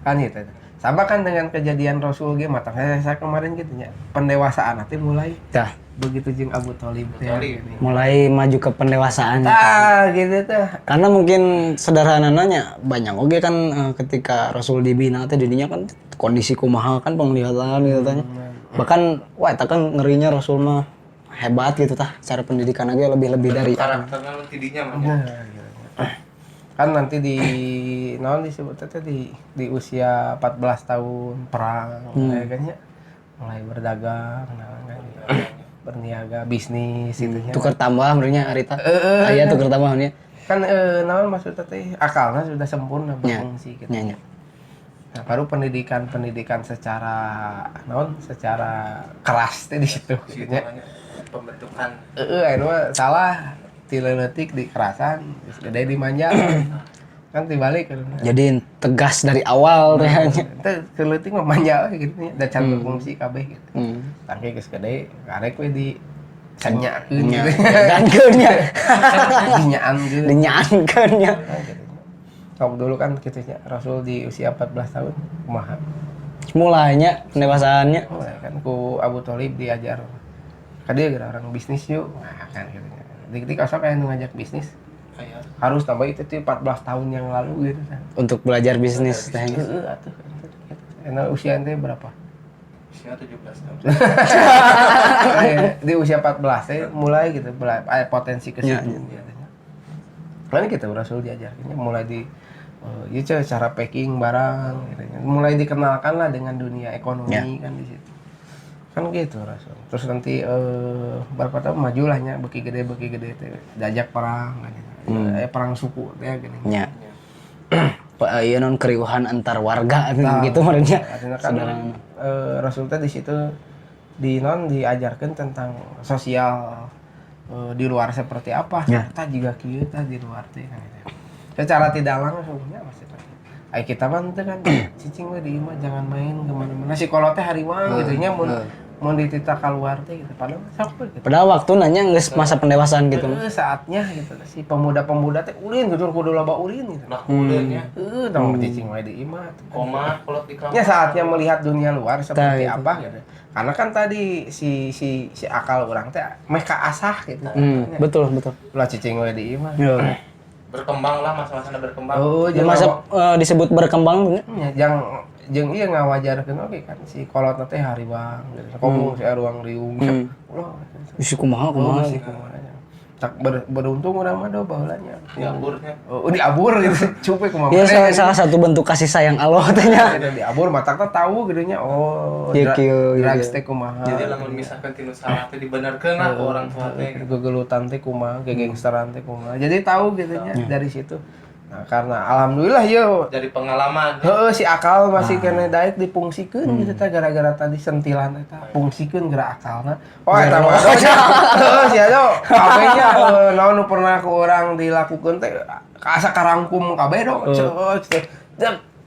Kan gitu. Sama kan dengan kejadian Rasul ge mata saya kemarin gitu nya. Pendewasaan teh mulai Tah, begitu jeung Abu Thalib teh. mulai maju ke pendewasaan. Gitu teh. Karena mungkin sederhananya banyak oke kan ketika Rasul dibina teh didinya kan kondisi kumaha kan penglihatan gitu tanya. Bahkan wah eta kan ngerinya Rasul mah hebat gitu tah, cara pendidikan aja lebih dari karakternya tidinya mah. Kan nanti di naon disebut teh di usia 14 tahun perang kayaknya mulai berdagang kan berniaga bisnis gitu nya. tukar tambah menurutnya Arita. Aya tukar tambahnya. Kan naon maksudnya teh akalnya sudah sempurna berfungsi gitu. Nya. Nah, baru pendidikan secara naon secara keras teh di situ gitu nya. Pembentukan Anu mah salah ti leutik di kerasan geus gede di manja kan dibalik kan. Jadi tegas dari awal teh nya. Teh leutik mah manja we gitu nya da can berfungsi kabeh gitu. Tangke geus gede karek we di sanyakeun gitu. Dankeun nya. Dinyaan gitu. Dinyaankeun nya. Kalau dulu kan gitu nya Rasul di usia 14 tahun kumaha. Mulainya pendewasaannya. Mulai kan ku Abu Thalib diajar. Dia kira orang bisnis yuk, nah kan gitu. Dikit kasar kayak ngajak bisnis, harus tambah itu tuh 14 tahun yang lalu gitu kan. Untuk belajar bisnis teh. Atuh. Enak usia ente berapa? usia 17 tahun. Di usia 14 teh mulai gitu potensi ke situ. Kan kita Rasul diajarkannya mulai di cara packing barang gitu. Mulai dikenalkan lah dengan dunia ekonomi kan di situ. Kan gitu Rasul. Terus nanti berapa tahun majulahnya beki gede teh diajak perang kan. Perang suku teh gini. Nya. Ieu non keriuhan antar warga gitu maksudnya. Kan Rasul teh di situ diajarkan tentang sosial di luar seperti apa. Kita juga kieu tah di luar teh kan. Secara tidak langsungnya maksudnya. Ai kita mah teh kan cicing we di imah jangan main kemana-mana. Psikolog teh hariwang gitu nya mau ditita keluar teh gitu padahal sok gitu. Padahal waktu nanya geus masa pendewasaan gitu. Saatnya gitu si pemuda-pemuda teh ulin kudu loba ulin gitu. Nah, ulin nya. Tong cicing we di imah. Koma kolot di kamar. Ya saatnya melihat dunia luar seperti apa gitu. Karena kan tadi si akal orang teh meh kaasah gitu. Betul. Ulah cicing we di imah. Berkembang lah masa-masa berkembang. Masa disebut berkembang ya jeung ieu ngawajarkeun oge kan si kolot teh hariwang gitu. Komo si ruang riung. Ulah. Isi kumaha. Tak beruntung urang mah do baheulanya. Diaburnya. Diabur gitu. Cupe kumaha. Ya salah satu bentuk kasih sayang Allah teh nya. Diabur matak teh tahu gedenya drugs teh kumaha. Jadi lamun misalkan tinu salah teh dibenerkeun lah orang tua teh. Gegelutan teh kumaha, gegengsteran teh kumaha. Jadi tahu gitu nya dari situ. Nah, karena alhamdulillah yo Dari pengalaman. heeh si akal masih kena daek dipungsikeun gitu teh gara-gara tadi sentilan eta pungsikeun geura akalna. Oh eta mah heeh si ado kabehnya naon nu pernah ku urang dilakukeun teh asa karangkum kabeh do cek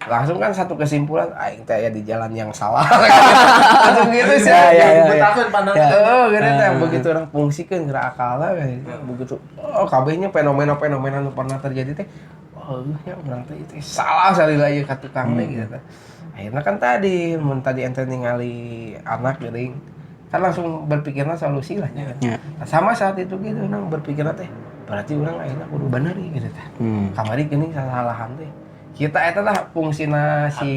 langsung kan satu kesimpulan aing teh aya di jalan yang salah. Langsung gitu sih. Betakeun pandangan. Gitu teh begitu orang fungsikeun geura akalna begitu kabehnya fenomena-fenomena nu pernah terjadi teh ya urang teh itu salah salila ieu ka tukang teh gitu teh. Akhirnya kan tadi mun tadi ente ningali anak geuning kan langsung berpikirna solusi lah nya kan. Nah, sama saat itu gitu urang berpikirna teh berarti urang ayeuna kudu beneuri gitu teh. Kamari geuning salalahan teh. Kita eta lah fungsina si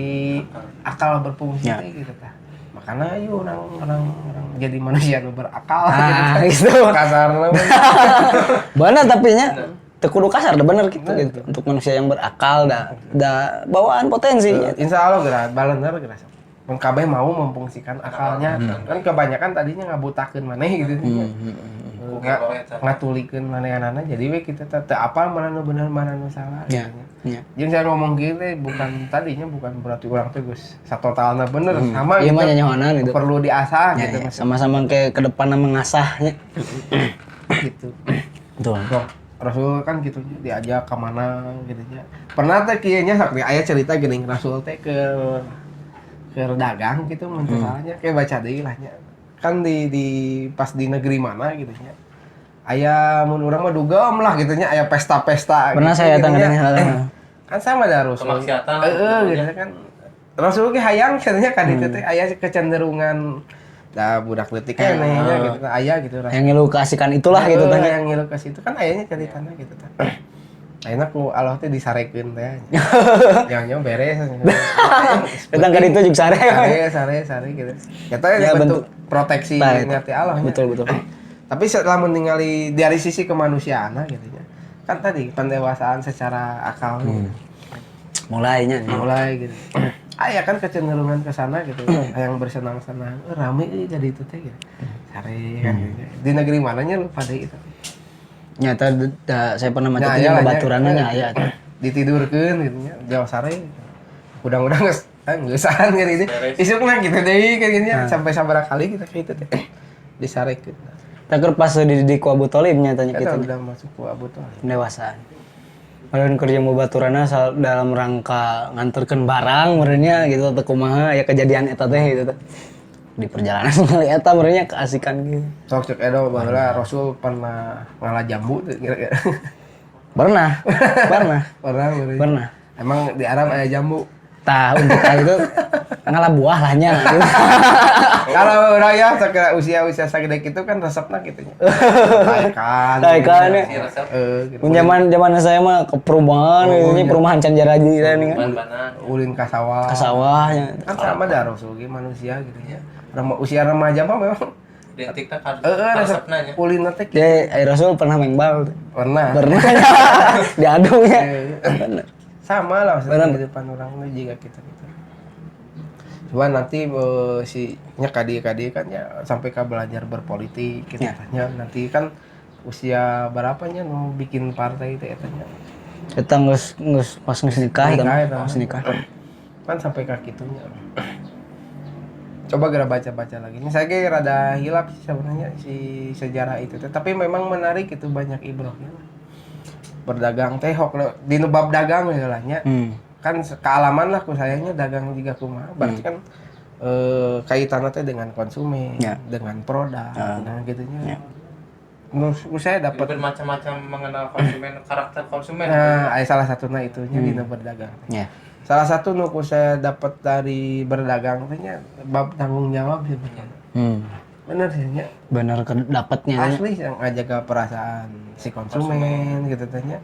akal berfungsi teh gitu teh. Makanya ayo orang jadi manusia nu berakal gitu. Kasarna mah. Bener tapi nya teu kudu kasar, da bener gitu, gitu. Untuk manusia yang berakal da bawaan potensi. Insya Allah geura balener geura. Mun kabeh mau memfungsikan akalnya. Kan kebanyakan tadinya ngabutakeun maneh gitu. Ngatulikeun manehanana jadi we kita teu apal mana nu bener mana nu salah. Jeung saya ngomong kieu teh bukan tadinya bukan berarti urang teh geus satotalna bener sama Ieu mah gitu. nyanyohonan itu. Perlu diasah gitu Ya, sama-sama ke depanna mengasahnya. gitu. Betul. Bro, Rasul kan gitu diajak ke mana gitu nya. Pernah teh kieu nya sak aya cerita geuning Rasul teh ke dagang gitu mun teu salahnya kayak baca deui lah nya. Kan di pas di negeri mana gitu nya. Aya mun urang mah dugem lah gitu nya aya pesta-pesta. Pernah gitu, saya gitu nya. tanggadanya. Kan sama dah Rasul. Kemaksiatan. Gitu kan. Rasul ge hayang katanya ka ditu teh aya kecenderungan da budak leutik keneh nya gitu aya gitu rasanya. Yang ngilu keasikan itulah gitu tanya. Yang ngilu ke situ kan ayahnya ceritanya gitu teh. Ayeuna ku Allah teh disarekeun teh. Yang beres. Datang ka ditu jeung sare. Sare gitu. Eta ya, bentuk proteksi ngerti Allah. Betul. Tapi lamun ningali dari sisi kemanusiaan gitu ya. Kan tadi pendewasaan secara akal Mulai gitu. Aya kan kecenderungan ke sana gitu. Yang bersenang-senang, rame jadi itu teh gitu. Sare kan gitu. Di negeri mananya lu pada itu. Nyata saya pernah macet di babaturanna nya aya. Ditidurkeun gitu nya, jauh sare. Udang-udang geusaan gitu. Isukna gitu deui kan gitu nya sampai sabaraha kali kita kayak itu teh. Disarekeun. Taker pas dididik ku Abu Thalib nya tanya Kita kitu. udah masuk ku Abu Thalib. Pendewasaan. Maleun kerja babaturanna dalam rangka nganterkeun barang meureunnya gitu teh kumaha aya kejadian eta teh gitu teh. Di perjalanan kali eta meureunnya keasikan gitu. Sok cek edo baheula Rasul pernah ngalah jambu tuh kira-kira. Pernah. Pernah. Emang di Arab ada jambu. Tah untuk kali itu ngalah buah lah nya. Gitu. Kalau orang ya sekira usia segede gitu kan resepnya gitu nya. Taikan ya. Gitu. Zaman saya mah ke perumahan ini perumahan Can Jaraji kan. Ulin ka sawah. Ke sawahnya. Kan sama dah Rasul ge manusia gitu ya. Usia remaja mah memang Identiknya kan resepnya nya. Ulin teh Dia Air Rasul pernah main bal. pernah. Diadu ya. Sama lah maksudnya kehidupan orang juga kita gitu. Cuma nanti si kadi kan ya sampai ke belajar berpolitik gitu tanya nanti kan usia berapa nya mau bikin partai itu tanya. Kita ngus pas nikah Kan sampai ke kitunya. Coba geura baca-baca lagi. Ini saya rada hilap sih sebenarnya si sejarah itu tapi memang menarik itu banyak ibrahnya. Berdagang teh hok di bab dagang lah nya. Kan kealaman lah ku sayanya dagang juga kumaha berarti kan kaitannya teh dengan konsumen, dengan produk, dengan gitunya. Menurut saya dapat bermacam-macam mengenal konsumen, karakter konsumen. Nah, salah satunya itunya di berdagang. Salah satu nu saya dapat dari berdagang tehnya bab tanggung jawab sebenarnya. Bener sih nya. Bener dapatnya. Asli yang ngajaga perasaan si konsumen gitu tanya.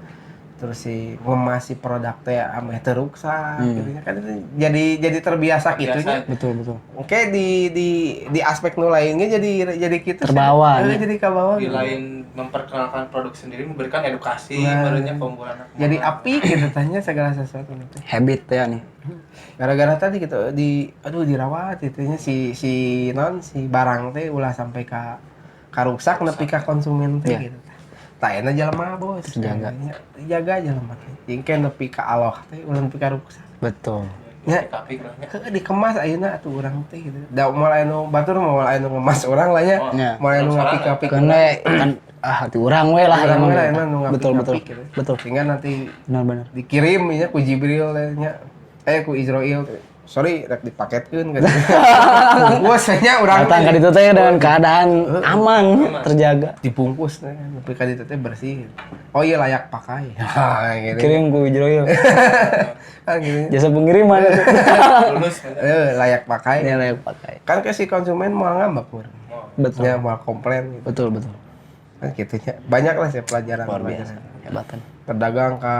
Terus si ngemas si produk teh ameh teu ruksak gitu nya. Kan itu jadi terbiasa gitunya. Betul. Oke di aspek nu lainnya jadi kita terbawa. Jadi kabawa. Di lain memperkenalkan produk sendiri, memberikan edukasi, barunya pembuahan. Jadi api gitu tanya segala sesuatu itu. Habit ya nih. Gara-gara tadi gitu dirawat itunya si barang teh ulah sampai ka rusak nepi ka konsumen teh gitu. tak enak jelema bos. Terjaga. Jaga jelema. Jingke nepi ka Allah teh ulang nepi ka ruksa. Betul. Ya, Tapi lah nya. dikemas ayeuna atuh urang teh gitu. Da moal anu batur mah moal anu ngemas urang lah nya. Ya. Moal anu ngapik-ngapik. Karena kan hati orang we lah Urang emang. lah anu Betul betul. ngapik-ngapik gitu. Betul. Sehingga nanti Benar-benar. dikirim nya ku Jibril nya. Ku Israel. Sorry, rek dipaketkeun kan. Bungkus nya urang Datang ka ditu teh dengan keadaan aman, terjaga. dibungkus teh tapi ka ditu teh bersih. Oh iya layak pakai. Nah, gitu. Kirim ku Jroil. Kan gitu. Jasa pengiriman itu. Lulus. Layak pakai. Ini layak pakai. Kan ke si konsumen mau ngambek urang. Betul. Ya mau komplain gitu. Betul betul. Kan gitu nya. Banyak lah sih pelajaran. Luar biasa. Hebatan. Pedagang ke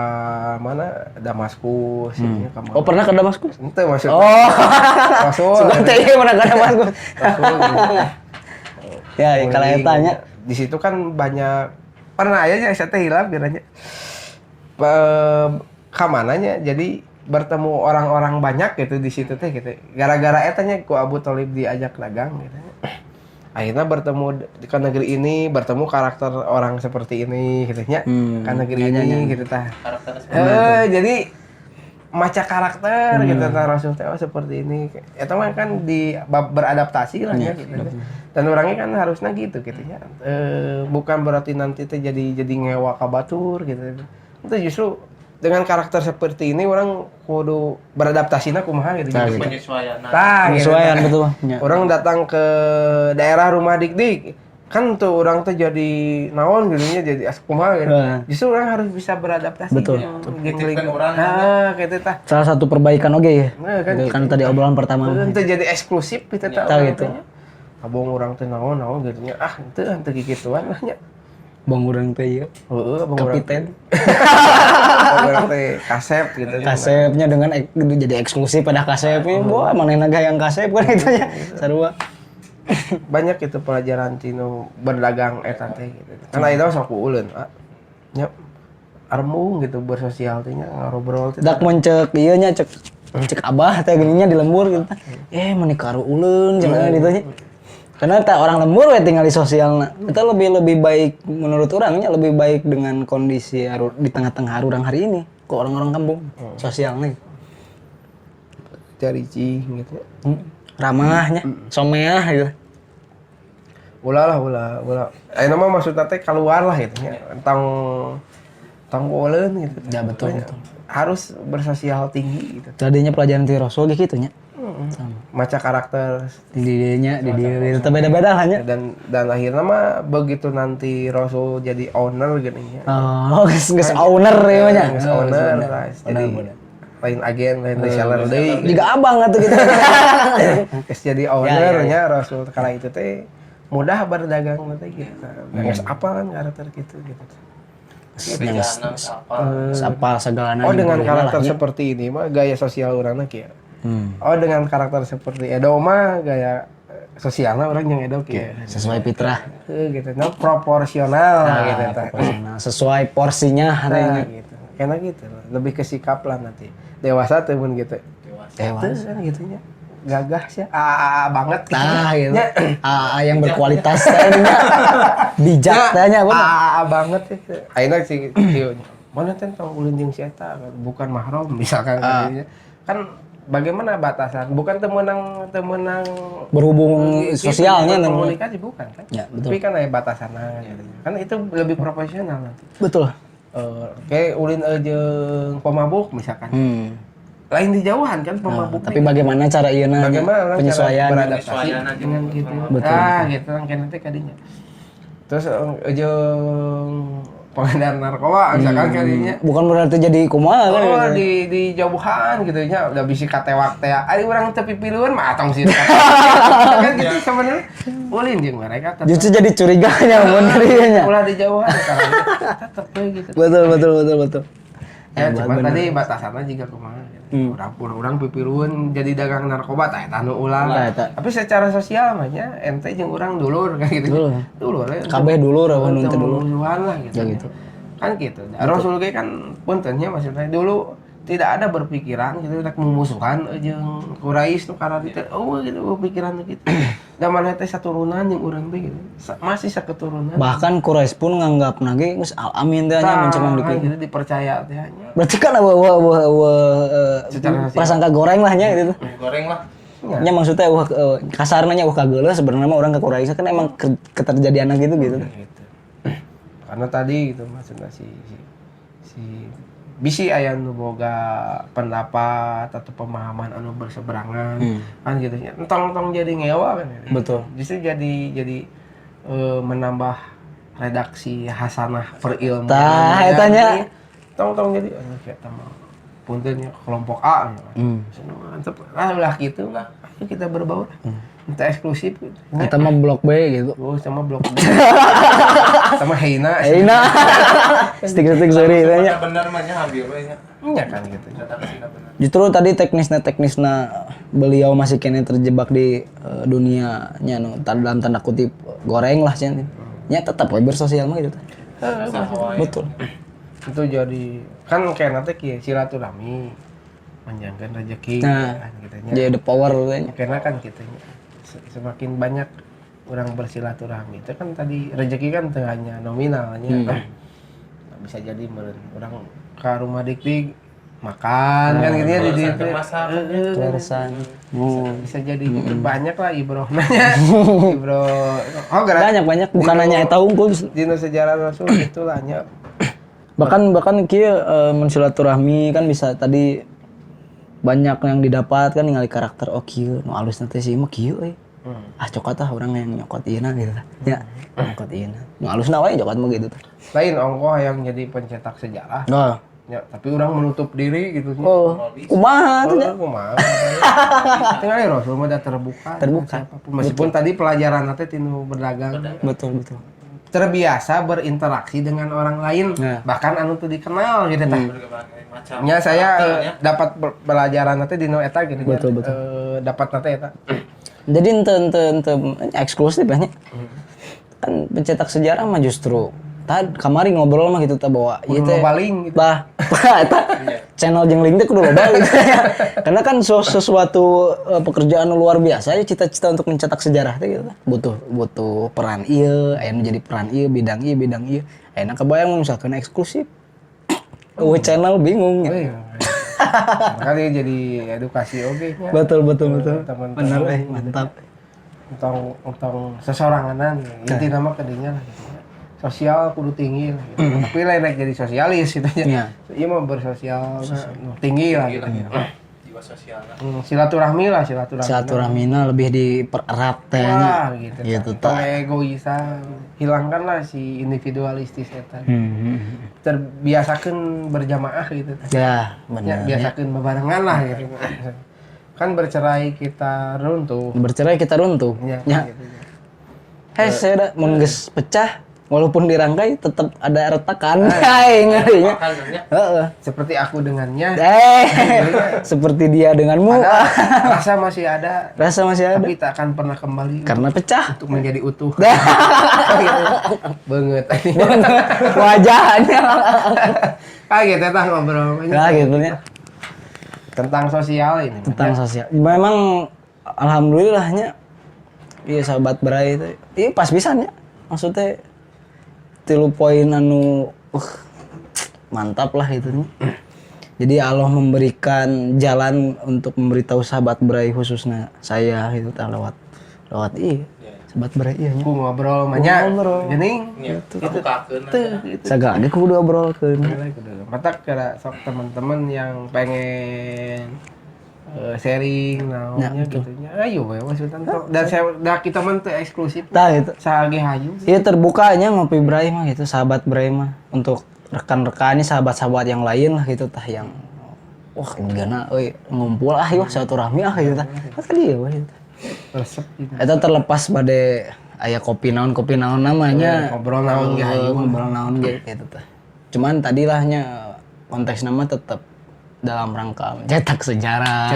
mana? Damaskus, ini ke Oh, pernah ke Damaskus? Ente maksud. Oh. Rasul. Suka teh pernah ke Damaskus. Rasul. Ya, kalau Nguling. tanya Di situ kan banyak pernah aja saya teh hilaf kiranya. Kamananya jadi bertemu orang-orang banyak gitu di situ teh gitu. Gara-gara etanya ku Abu Thalib diajak dagang gitu. Akhirnya bertemu di ke negeri ini, bertemu karakter orang seperti ini gitu nya. Ke negeri ini gitu tah. Jadi maca karakter gitu tah Rasul teh seperti ini. Eta mah kan di bab beradaptasi lah ya gitu. Dan orangnya kan harusnya gitu ya. Bukan berarti nanti teh jadi ngewa ka batur gitu. Itu justru dengan karakter seperti ini orang kudu beradaptasinya kumaha gitu. Penyesuaian. Tah, gitu. penyesuaian betul. Ya. Orang datang ke daerah rumah dik-dik kan tuh orang tuh jadi naon gitu jadi kumaha gitu. Justru orang harus bisa beradaptasi. Betul. Titipkan orang. Gitu tah. Salah satu perbaikan oke ya. Nah, kan Kan tadi obrolan pertama. Itu jadi eksklusif gitu tah. Tah gitu. Abang orang teh naon gitu nya. Itu henteu gituan lah nya. Bang urang teh ieu. Heeh, abang orang. Kapiten. Abang orang teh kasep gitu. Kasepnya dengan jadi eksklusif pada kasepnya. Wah, manehna gayang kasep kan itu nya. Sarua. Banyak itu pelajaran tinu berdagang eta teh gitu. Kan ayeuna sok ulun, nya armung gitu bersosial teh nya ngarobrol teh. Dak mencek ieu nya cek abah teh geuning nya di lembur gitu. Mani karu ulun cenah gitu nya. Karena tak orang lembur we tinggal di sosialna. Itu lebih baik menurut orangnya lebih baik dengan kondisi di tengah-tengah harurang hari ini ke orang-orang kampung sosialnya. Cari cing gitu. Ramahnya, someah gitu. Ulah. Ayeuna mah maksudna teh keluar lah gitu nya. Tong ulun gitu. Ya betul. Harus bersosial tinggi gitu. Tadinya pelajaran ti Rasul gitu nya. Maca karakter Di dirinya, di diri itu beda-beda lah nya. dan akhirnya mah begitu nanti Rasul jadi owner gitu nya. Oh, geus owner ya nya. Geus owner lah. Jadi lain agen, lain reseller deui. Juga abang atuh gitu. Geus jadi owner nya Rasul kala itu teh mudah berdagang teh gitu. Geus apa kan karakter gitu. Sapal segalana. Oh dengan karakter seperti ini mah gaya sosial urangna kieu. Oh dengan karakter seperti Edo mah gaya sosialnya orang yang Edo kieu. Sesuai fitrah. Gitu. Nah, proporsional gitu tah. Sesuai porsinya Nah, gitu. Karena gitu. Lebih ke sikap lah nanti. Dewasa tuh pun gitu. Dewasa. Itu kan gitu nya. Gagah sih. AA banget gitu. Gitu. Nya. AA yang berkualitas tanya. Bijak tanya bener. AA banget gitu. Ayeuna si kieu. Mana teh tong ulun jeung si eta bukan mahram misalkan kan bagaimana batasan? Bukan temenang Berhubung sosialnya komunikasi bukan kan? Ya, betul. Tapi kan ada batasannya gitu. Kan itu lebih profesional nanti. Betul. Kayak ulin jeung pemabuk misalkan. Lain di jauhan kan pemabuk. Tapi bagaimana cara ieuna bagaimana penyesuaian cara beradaptasi dengan gitu. Gitu kan kena teh kadinya. Terus jeung pengedar narkoba misalkan kadinya. Bukan berarti jadi kumaha kan. Oh, di jauhan gitu nya udah bisi katewak teh. Ari urang teu pipilueun mah atong sih. Kan gitu sebenarnya. Ulin jeung mereka tetep. Justru jadi curiganya mun dirinya. Ulah di jauhan karena tetep gitu. Betul. Ya cuma tadi batasannya juga kumaha gitu. Urang pipilueun jadi dagang narkoba tah eta nu ulah. Tapi secara sosial mah nya ente jeung urang dulur kan gitu. Dulur. Kabeh dulur mun teu dulur. Musuhan lah gitu. Ya gitu. Kan gitu. Rasul ge kan puntennya maksudnya dulu tidak ada berpikiran gitu rek memusuhan jeung Quraisy nu karena gitu. Oh gitu pikiran gitu. da mana teh saturunan yang urang teh gitu. Masih saketurunan. Bahkan Quraisy pun nganggap nage geus amin teh nya mencemang dikit. Gitu dipercaya teh nya. Berarti kan Secara prasangka goreng lah nya gitu. Goreng lah. Nya maksudnya kasarnya wah kageuleuh sebenarnya mah orang ke Quraisy kan emang keterjadian gitu. Gitu. Karena tadi gitu maksudnya si bisi aya nu boga pendapat atau pemahaman anu berseberangan kan gitu nya. Entong jadi ngewa kan. Betul. Justru jadi menambah redaksi hasanah perilmuan. Tah eta nya. Tong jadi kayak tambah punten nya kelompok A nya. Mantep. Lah gitu lah. Ayo kita berbaur. Kita eksklusif gitu. Eta mah blok B gitu. Oh, sama blok B. Sama Heina. Stik-stik seri teh nya. Bener mah nya ambil we nya. Iya kan gitu. Justru tadi teknisna beliau masih kene terjebak di dunianya dalam tanda kutip goreng lah sih. Nya tetap we bersosial mah gitu. Betul. Itu jadi kan kayak nanti kieu silaturahmi menjangkan rezeki Nah, kan gitu nya. jadi the power teh. Karena kan gitu nya. Semakin banyak orang bersilaturahmi itu kan tadi rezeki kan teu hanya nominalnya. Bisa jadi meureun urang ka rumah dikdik makan kan gitu ya di ditu. Keleresan. Bisa jadi gitu. Banyak lah ibroh nanya. Ibroh. Oh, Banyak bukan hanya eta unggul. dina sejarah Rasul itulah nya. Bahkan kieu mensilaturahmi kan bisa tadi banyak yang didapat kan ningali karakter oh kieu nu alus teh si mah kieu euy. Cokot tah urang yang nyokot ieuna gitu tah. Ya, nyokot ieuna. Nu alusna wae nyokot mah gitu tah. Lain ongkoh yang jadi pencetak sejarah. Nah, Ya, tapi orang menutup diri gitu sih. oh, kumaha tuh nya? Kumaha. Tinggal Rasul mah udah terbuka. Siapapun. Meskipun tadi pelajaran nanti tinu berdagang. Betul. Terbiasa berinteraksi dengan orang lain. Nah. Bahkan anu tuh dikenal gitu tah. Macam. Ya saya dapat pelajaran nanti di eta gitu ya. Betul. Dapat nanti eta. Jadi ente eksklusif ya nya. Kan pencetak sejarah mah justru kamari ngobrol mah gitu tah bawa Ieu teh baling gitu. Bah, eta channel jeung link teh kudu loba gitu ya. Karena kan sesuatu pekerjaan luar biasa ya cita-cita untuk mencetak sejarah teh gitu. Butuh peran ieu, aya nu jadi peran ieu, bidang ieu. Aya kebayang misalkan eksklusif. Channel bingung ya. Kali jadi edukasi oge nya. Betul. Teman-teman. Bener mantap. Untuk sesoranganan inti nama kadinya lah gitu. Sosial kudu tinggi lah gitu. Tapi lain naik jadi sosialis gitu nya. Iya mah bersosial tinggi lah gitu. Jiwa sosial. Silaturahmina lebih dipererat teh nya. Gitu tah. Egoisan, hilangkanlah si individualistis eta. Terbiasakeun berjamaah gitu. Ya, benar. Biasakeun bebarengan lah gitu. Kan bercerai kita runtuh. Ya. Gitu. Saya udah mun geus pecah walaupun dirangkai tetap ada retakan. Ngerinya. Seperti aku dengannya. Seperti dia denganmu. Rasa masih ada. Tapi tak akan pernah kembali. Karena pecah. Untuk menjadi utuh. Banget. Wajahnya. Gitu tah ngobrol. Gitu nya. Tentang sosial ini. Sosial. Memang alhamdulillahnya iya sahabat berai itu. Iya pas pisannya. Maksudnya 3 poin anu mantap lah itu nya. Jadi Allah memberikan jalan untuk memberitahu sahabat berai khususnya saya itu lewat sahabat berai iya nya. Ku ngobrol manya. Geuning. Gitu. Bukakeun. Sagade kudu obrolkeun. Matak kada sok teman-teman yang pengen sharing naonnya gitu nya. Ayo we maksudna dan kita mah teu eksklusif. Tah gitu. Saage hayu. Iya terbukanya ngopi berai mah gitu sahabat berai mah untuk rekan-rekannya sahabat-sahabat yang lain lah gitu tah yang wah gana euy ngumpul yuk silaturahmi gitu tah. Tadi ya we. Resep gitu. Eta terlepas bade aya kopi naon namanya Ngobrol naon ge hayu. Ngobrol naon ge gitu tah. Cuman tadilahnya konteks nama tetap dalam rangka mencetak sejarah.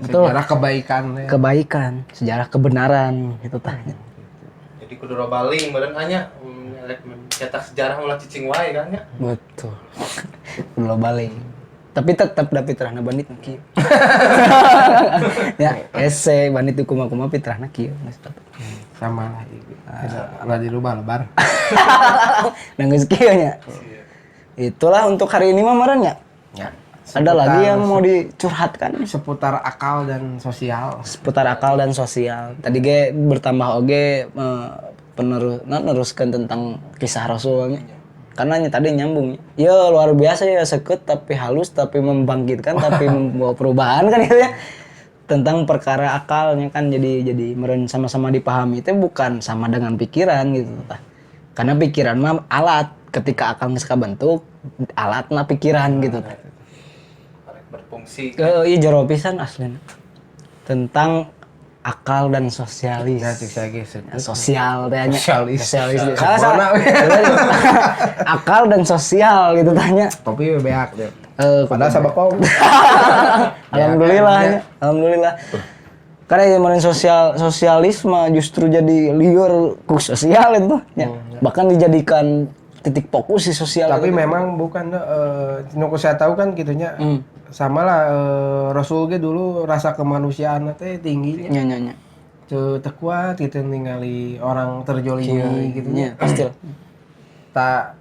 Sejarah kebaikan, sejarah kebenaran gitu tah. Jadi kudu robaling meureun anya mencetak sejarah ulah cicing wae kan nya. Betul. Kudu balik. Tapi tetap da pitrahna bandit nu kieu. Ya, ese bandit itu kumaha pitrahna kieu. Sama lah nggak dirubah lebar. Dan geus kieu nya. Itulah untuk hari ini mah meureun ya. Ya. Ada lagi yang mau dicurhatkan Seputar akal dan sosial. seputar akal dan sosial. Tadi ge bertambah oge peneruskan tentang kisah Rasulnya. Karena tadi nyambung. Ya luar biasa ya, seket tapi halus tapi membangkitkan tapi membawa perubahan kan gitu ya. Tentang perkara akalnya kan jadi meureun sama-sama dipahami itu bukan sama dengan pikiran gitu tah. Karena pikiran mah alat, ketika akal geus kabentuk alatna pikiran gitu tah. Berfungsi. Iya jero pisan aslinya. Tentang akal dan sosialis. Ya cek saya geus. Sosial tanya. Sosialis. Salah. Akal dan sosial gitu tanya. Kopi beak deh. Padahal sabakong. Alhamdulillah ya. Alhamdulillah. Karena yang sosialisme justru jadi liur ku sosial itu. Ya. Bahkan dijadikan titik fokus si sosial. Tapi itu. memang bukan nu saya tahu kan gitunya. Sama lah Rasul ge dulu rasa kemanusiaan teh tinggi nya. Nya. Teu kuat gitu ningali orang terjolimi gitu nya. Pasti. Tak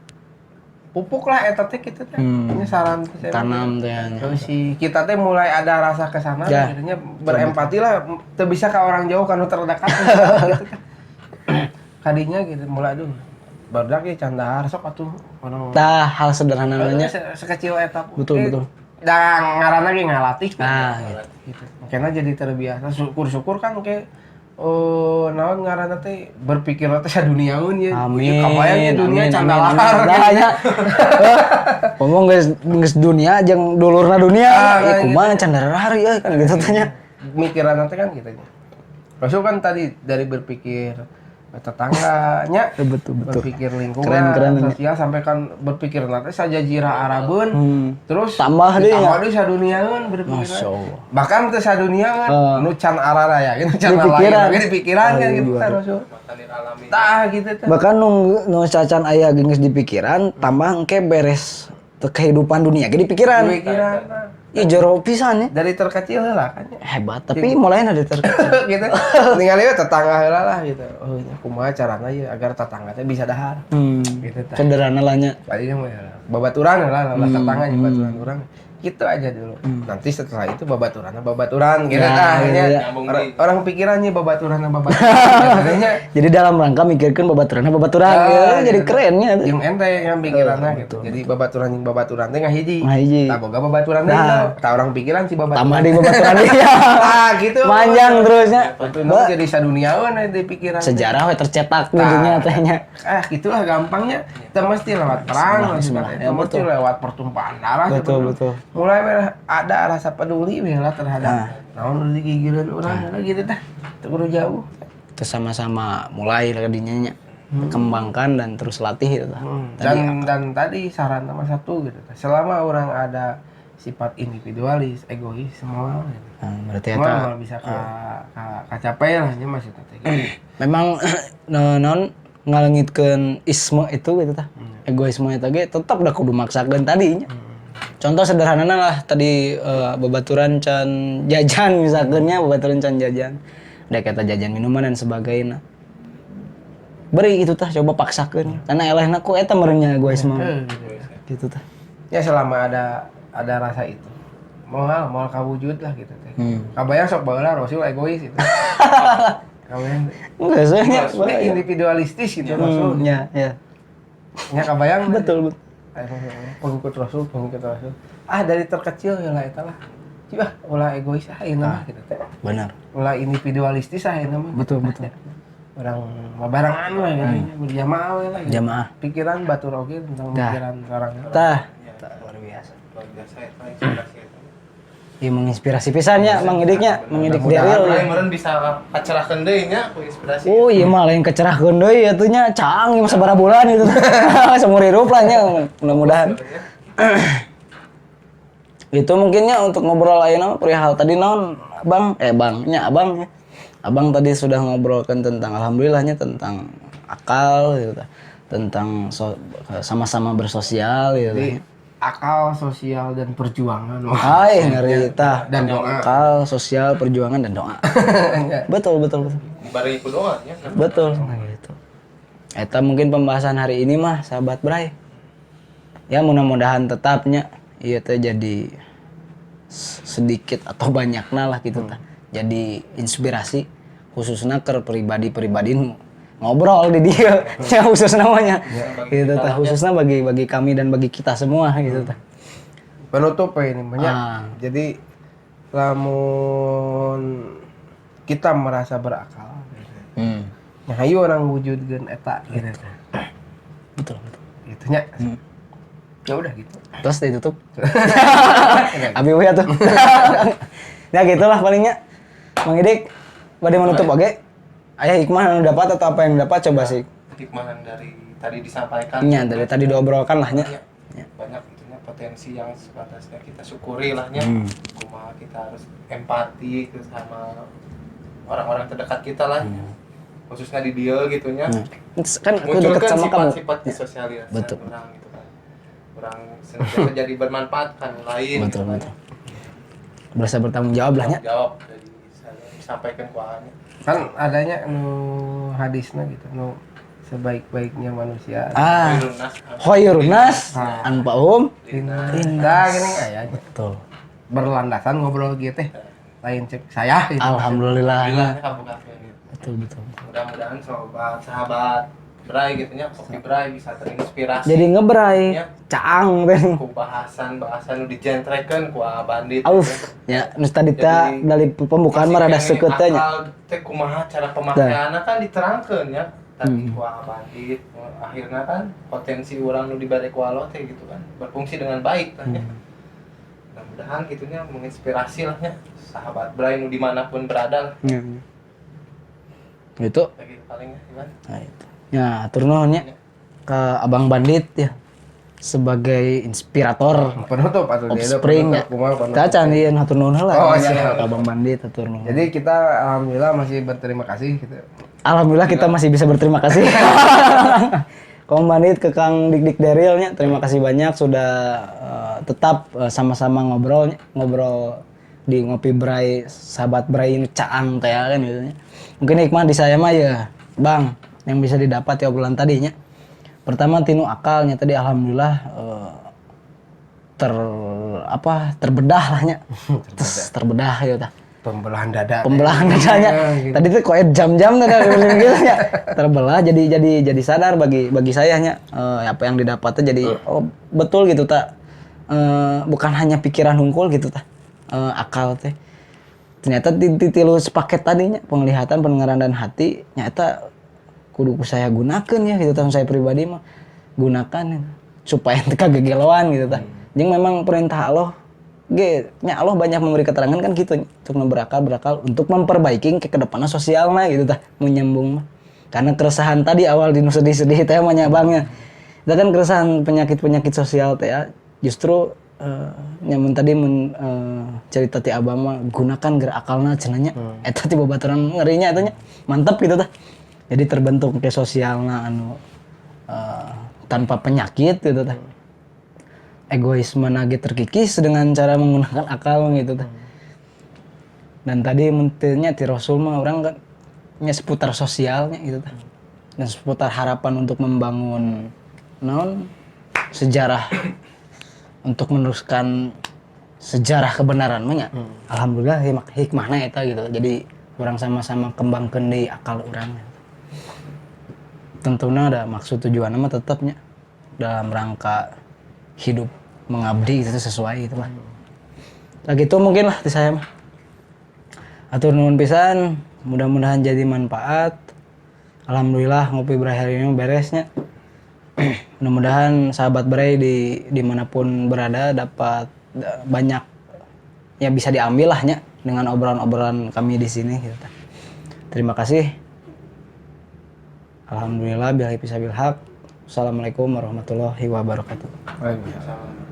pupuk lah eta teh kitu teh. Ini saran teh. Tanam teh nya. Terus si kita teh mulai ada rasa kesana Ya. akhirnya berempati lah teu bisa ka orang jauh kanu terdekat gitu teh. Kadinya gitu mulai dulu. Barudak ge candahar sok atuh orang. Tah hal sederhana namanya. Sekecil eta. Betul. Dan ngaranna ge ngalatih. Nah, gitu. Makanya jadi terbiasa syukur-syukur kan kayak naon ngaranna teh berpikir teh saduniaeun ya. Amin. Kabayang dunia candahar. Nya. Ngomong geus dunia jeung dulurna dunia. Ya kumaha candahar ya kan gitu tanya. Mikiran teh kan gitu nya. Rasul kan tadi dari berpikir tetangganya, Betul. berpikir lingkungan, Keren, sosial sampai kan berpikir nanti saja jira Arabun, terus tambah deh ya. saduniaeun berpikir. Masya Allah. Bahkan teh saduniaeun nu can arara ya, gitu can Dipikiran. lain, dipikiran kan gitu kan Rasul. Tah gitu teh. Bahkan nu cacan aya geus di pikiran tambah engke beres kehidupan dunia ge di pikiran. Pikiran. Ih jero pisan ya. Dari terkecil lah kan. Hebat, tapi mulai ada terkecil. Gitu. Ningali we tetangga heula lah gitu. Oh, nya kumaha carana ieu agar tetangga teh bisa dahar. Gitu tah. Sederhana lah nya. Tadi mah ya, babaturan lah tetangga nya babaturan urang. Gitu aja dulu. Nanti setelah itu babaturan gitu tah. iya. Orang pikirannya babaturan. Jadi dalam rangka mikirkeun babaturan ya, jadi kerennya. Yang ente yang pikiranna gitu. Jadi babaturan teh ngahiji. Ngahiji. Tah boga babaturan teh. Tah orang pikiran si babaturan. Tambah di babaturan dia. Ah gitu. Panjang terusnya. Itu jadi saduniaeun di pikiran. Sejarah we tercetak di dunia tehnya. Gitulah gampangnya. Kita mesti lewat perang, kita mesti lewat pertumpahan darah. Betul. Mulai ada rasa peduli lah terhadap naon nu digigireun urang gitu tah. Teu kudu jauh. Terus sama-sama mulai lagi nya. Kembangkan dan terus latih gitu. Dan tadi saran nomor satu gitu. Selama orang ada sifat individualis, egois semua gitu. Berarti Semua bisa kacapai lah nya masih teh. Memang non ngalengitkeun isme itu gitu tah. Egoisme eta ge tetep da kudu maksakeun tadinya. Contoh sederhanana lah tadi babaturan can jajan misalkeun nya babaturan can jajan. Da kata jajan minuman dan sebagainya. Beri itu tah coba paksakeun. Karena elehna ku eta meureunnya egoisme. Gitu tah. Ya selama ada rasa itu. Moal kawujud lah gitu teh. Kabayang sok baheula Rasul egois itu. Kabayang. Enggak soalnya Individualistis gitu Rasul. ya. Nya kabayang. Betul. Pengikut Rasul. Dari terkecil ya lah eta lah. Cibah ulah egois ayeuna mah gitu teh. Benar. Ulah individualistis ayeuna mah. Betul. Orang barengan we gitu berjamaah we lah. Gitu. Jamaah. Pikiran batur oge tentang pikiran orang. Tah, luar biasa eta. Iya menginspirasi pisan ya, mengidik dari real. Lain meureun bisa kacerahkeun deui nya ku inspirasi. Oh iya mah lain kecerahkeun deui atuh nya cang ieu sabaraha bulan itu. Seumur hidup lah nya mudah-mudahan. Itu mungkinnya untuk ngobrol ayeuna perihal tadi naon Abang ya. Abang tadi sudah ngobrolkan tentang alhamdulillahnya tentang akal gitu. Tentang sama-sama bersosial gitu. Jadi akal, sosial, dan perjuangan. Hai ngeri tah. Dan doa. Akal, sosial, perjuangan dan doa. betul. Dibari ku doa nya. Betul. Nah, gitu. Eta mungkin pembahasan hari ini mah sahabat Bray. Ya mudah-mudahan tetapnya ieu teh jadi sedikit atau banyakna lah gitu tah. Jadi inspirasi khususnya ke pribadi-pribadi nu ngobrol di dia. Ya khusus namanya. Gitu tah, khususnya bagi kami dan bagi kita semua gitu tah. Penutup ini banyak. Jadi lamun kita merasa berakal. Nah, ayo orang wujudkeun eta gitu. Betul. Gitu nya. Ya udah gitu. Terus ditutup. Abi we atuh. Ya gitulah palingnya. Mang Idik, bade menutup oge. Aya hikmah yang dapat atau apa yang dapat coba sih. Hikmah dari tadi disampaikan. Iya, dari tadi diobrolkan lah nya. Banyak itunya potensi yang sebatasnya kita syukuri lah nya. Kumaha kita harus empati ke sama orang-orang terdekat kita lah. Khususnya di dia gitunya. Kan aku deket sama kamu. Sifat sosialisasi Betul. orang gitu kan. Orang senantiasa jadi bermanfaat kan lain. Betul. Berasa bertanggung jawab lah nya. Jawab dari saya disampaikan ku Ahanya. Kan adanya hadisna gitu, sebaik-baiknya manusia. Khairun nas anfa'hum Nah, gini aya. Betul. Berlandasan ngobrol gitu teh. Lain cek saya gitu. Alhamdulillah. Betul. Betul. Mudah-mudahan sahabat Bray gitu nya, Kopi Bray bisa terinspirasi. Jadi ngebrai, Ya. caang teh. Ku bahasan nu dijentrekeun ku bandit. Aus, ya nu tadi teh dari pembukaan mah rada seukeut teh nya. Teh kumaha cara pemakaianna kan diterangkeun ya. Tadi ku bandit, akhirnya kan potensi urang nu dibari ku Allah teh gitu kan berfungsi dengan baik kan ya. Mudah-mudahan gitunya menginspirasi lah nya sahabat Bray nu dimanapun berada lah. Gitu. Lagi palingnya Iwan. Nah, itu. Ya, atur nuhun ya ke Abang Bandit ya sebagai inspirator Penutup atau Offspring ya. Kita candiin atur nuhun heula. Oh, Ya, siap. ke Abang Bandit atur nuhun. Jadi kita alhamdulillah masih berterima kasih gitu. Alhamdulillah kita masih bisa berterima kasih. Kang Bandit ke Kang Dik Deril nya, terima kasih banyak sudah tetap sama-sama ngobrol di Ngopi Bray, sahabat Bray ini caang teh kan gitu nya. Mungkin hikmah di saya mah ya, Bang, yang bisa didapat ya obrolan tadinya. Pertama tinu akalnya tadi alhamdulillah terbedah lah nya. Terbedah gitu tah. Pembelahan dada. Pembelahan dadanya. Tadi tuh kok jam-jam tuh gitu ya. Terbelah jadi sadar bagi saya nya apa yang didapatnya jadi oh betul gitu tak bukan hanya pikiran hungkul gitu tak akal teh. Ternyata tilu sepaket tadinya penglihatan, pendengaran dan hati nyata kudu saya gunakan ya gitu tahun saya pribadi mah gunakan supaya teu kagegeloan gitu tah. Jeung memang perintah Allah nya Allah banyak memberi keterangan kan gitu untuk berakal untuk memperbaiki ke depannya sosialnya gitu tah menyambung mah. Karena keresahan tadi awal di sedih-sedih teh mah nya Bangnya. Itu kan keresahan penyakit sosial teh ya. Justru nyamun tadi cerita ti Abang mah gunakan gerak akalna cenanya eta ti babaturan ngerinya eta nya mantep gitu tah. Jadi terbentuk ke sosialna anu tanpa penyakit gitu tah. Egoisme nage terkikis dengan cara menggunakan akal gitu tah. Dan tadi mentirnya ti Rasul mah orang kan nya seputar sosialnya gitu tah. Dan seputar harapan untuk membangun sejarah untuk meneruskan sejarah kebenaran mah nya. Alhamdulillah hikmahna eta gitu. Jadi orang sama-sama kembangkeun deui akal urang. Tentunya ada maksud tujuannya mah tetapnya dalam rangka hidup mengabdi itu sesuai itu lah. Nah gitu mungkin lah di saya mah. Atur nuhun pisan, mudah-mudahan jadi manfaat. Alhamdulillah Ngopi Bray hari ini beresnya. Mudah-mudahan sahabat Bray dimanapun berada dapat banyak ya bisa diambil lahnya dengan obrolan-obrolan kami di sini gitu. Terima kasih. Alhamdulillah billahi fisabilillah. Assalamualaikum warahmatullahi wabarakatuh. Waalaikumsalam.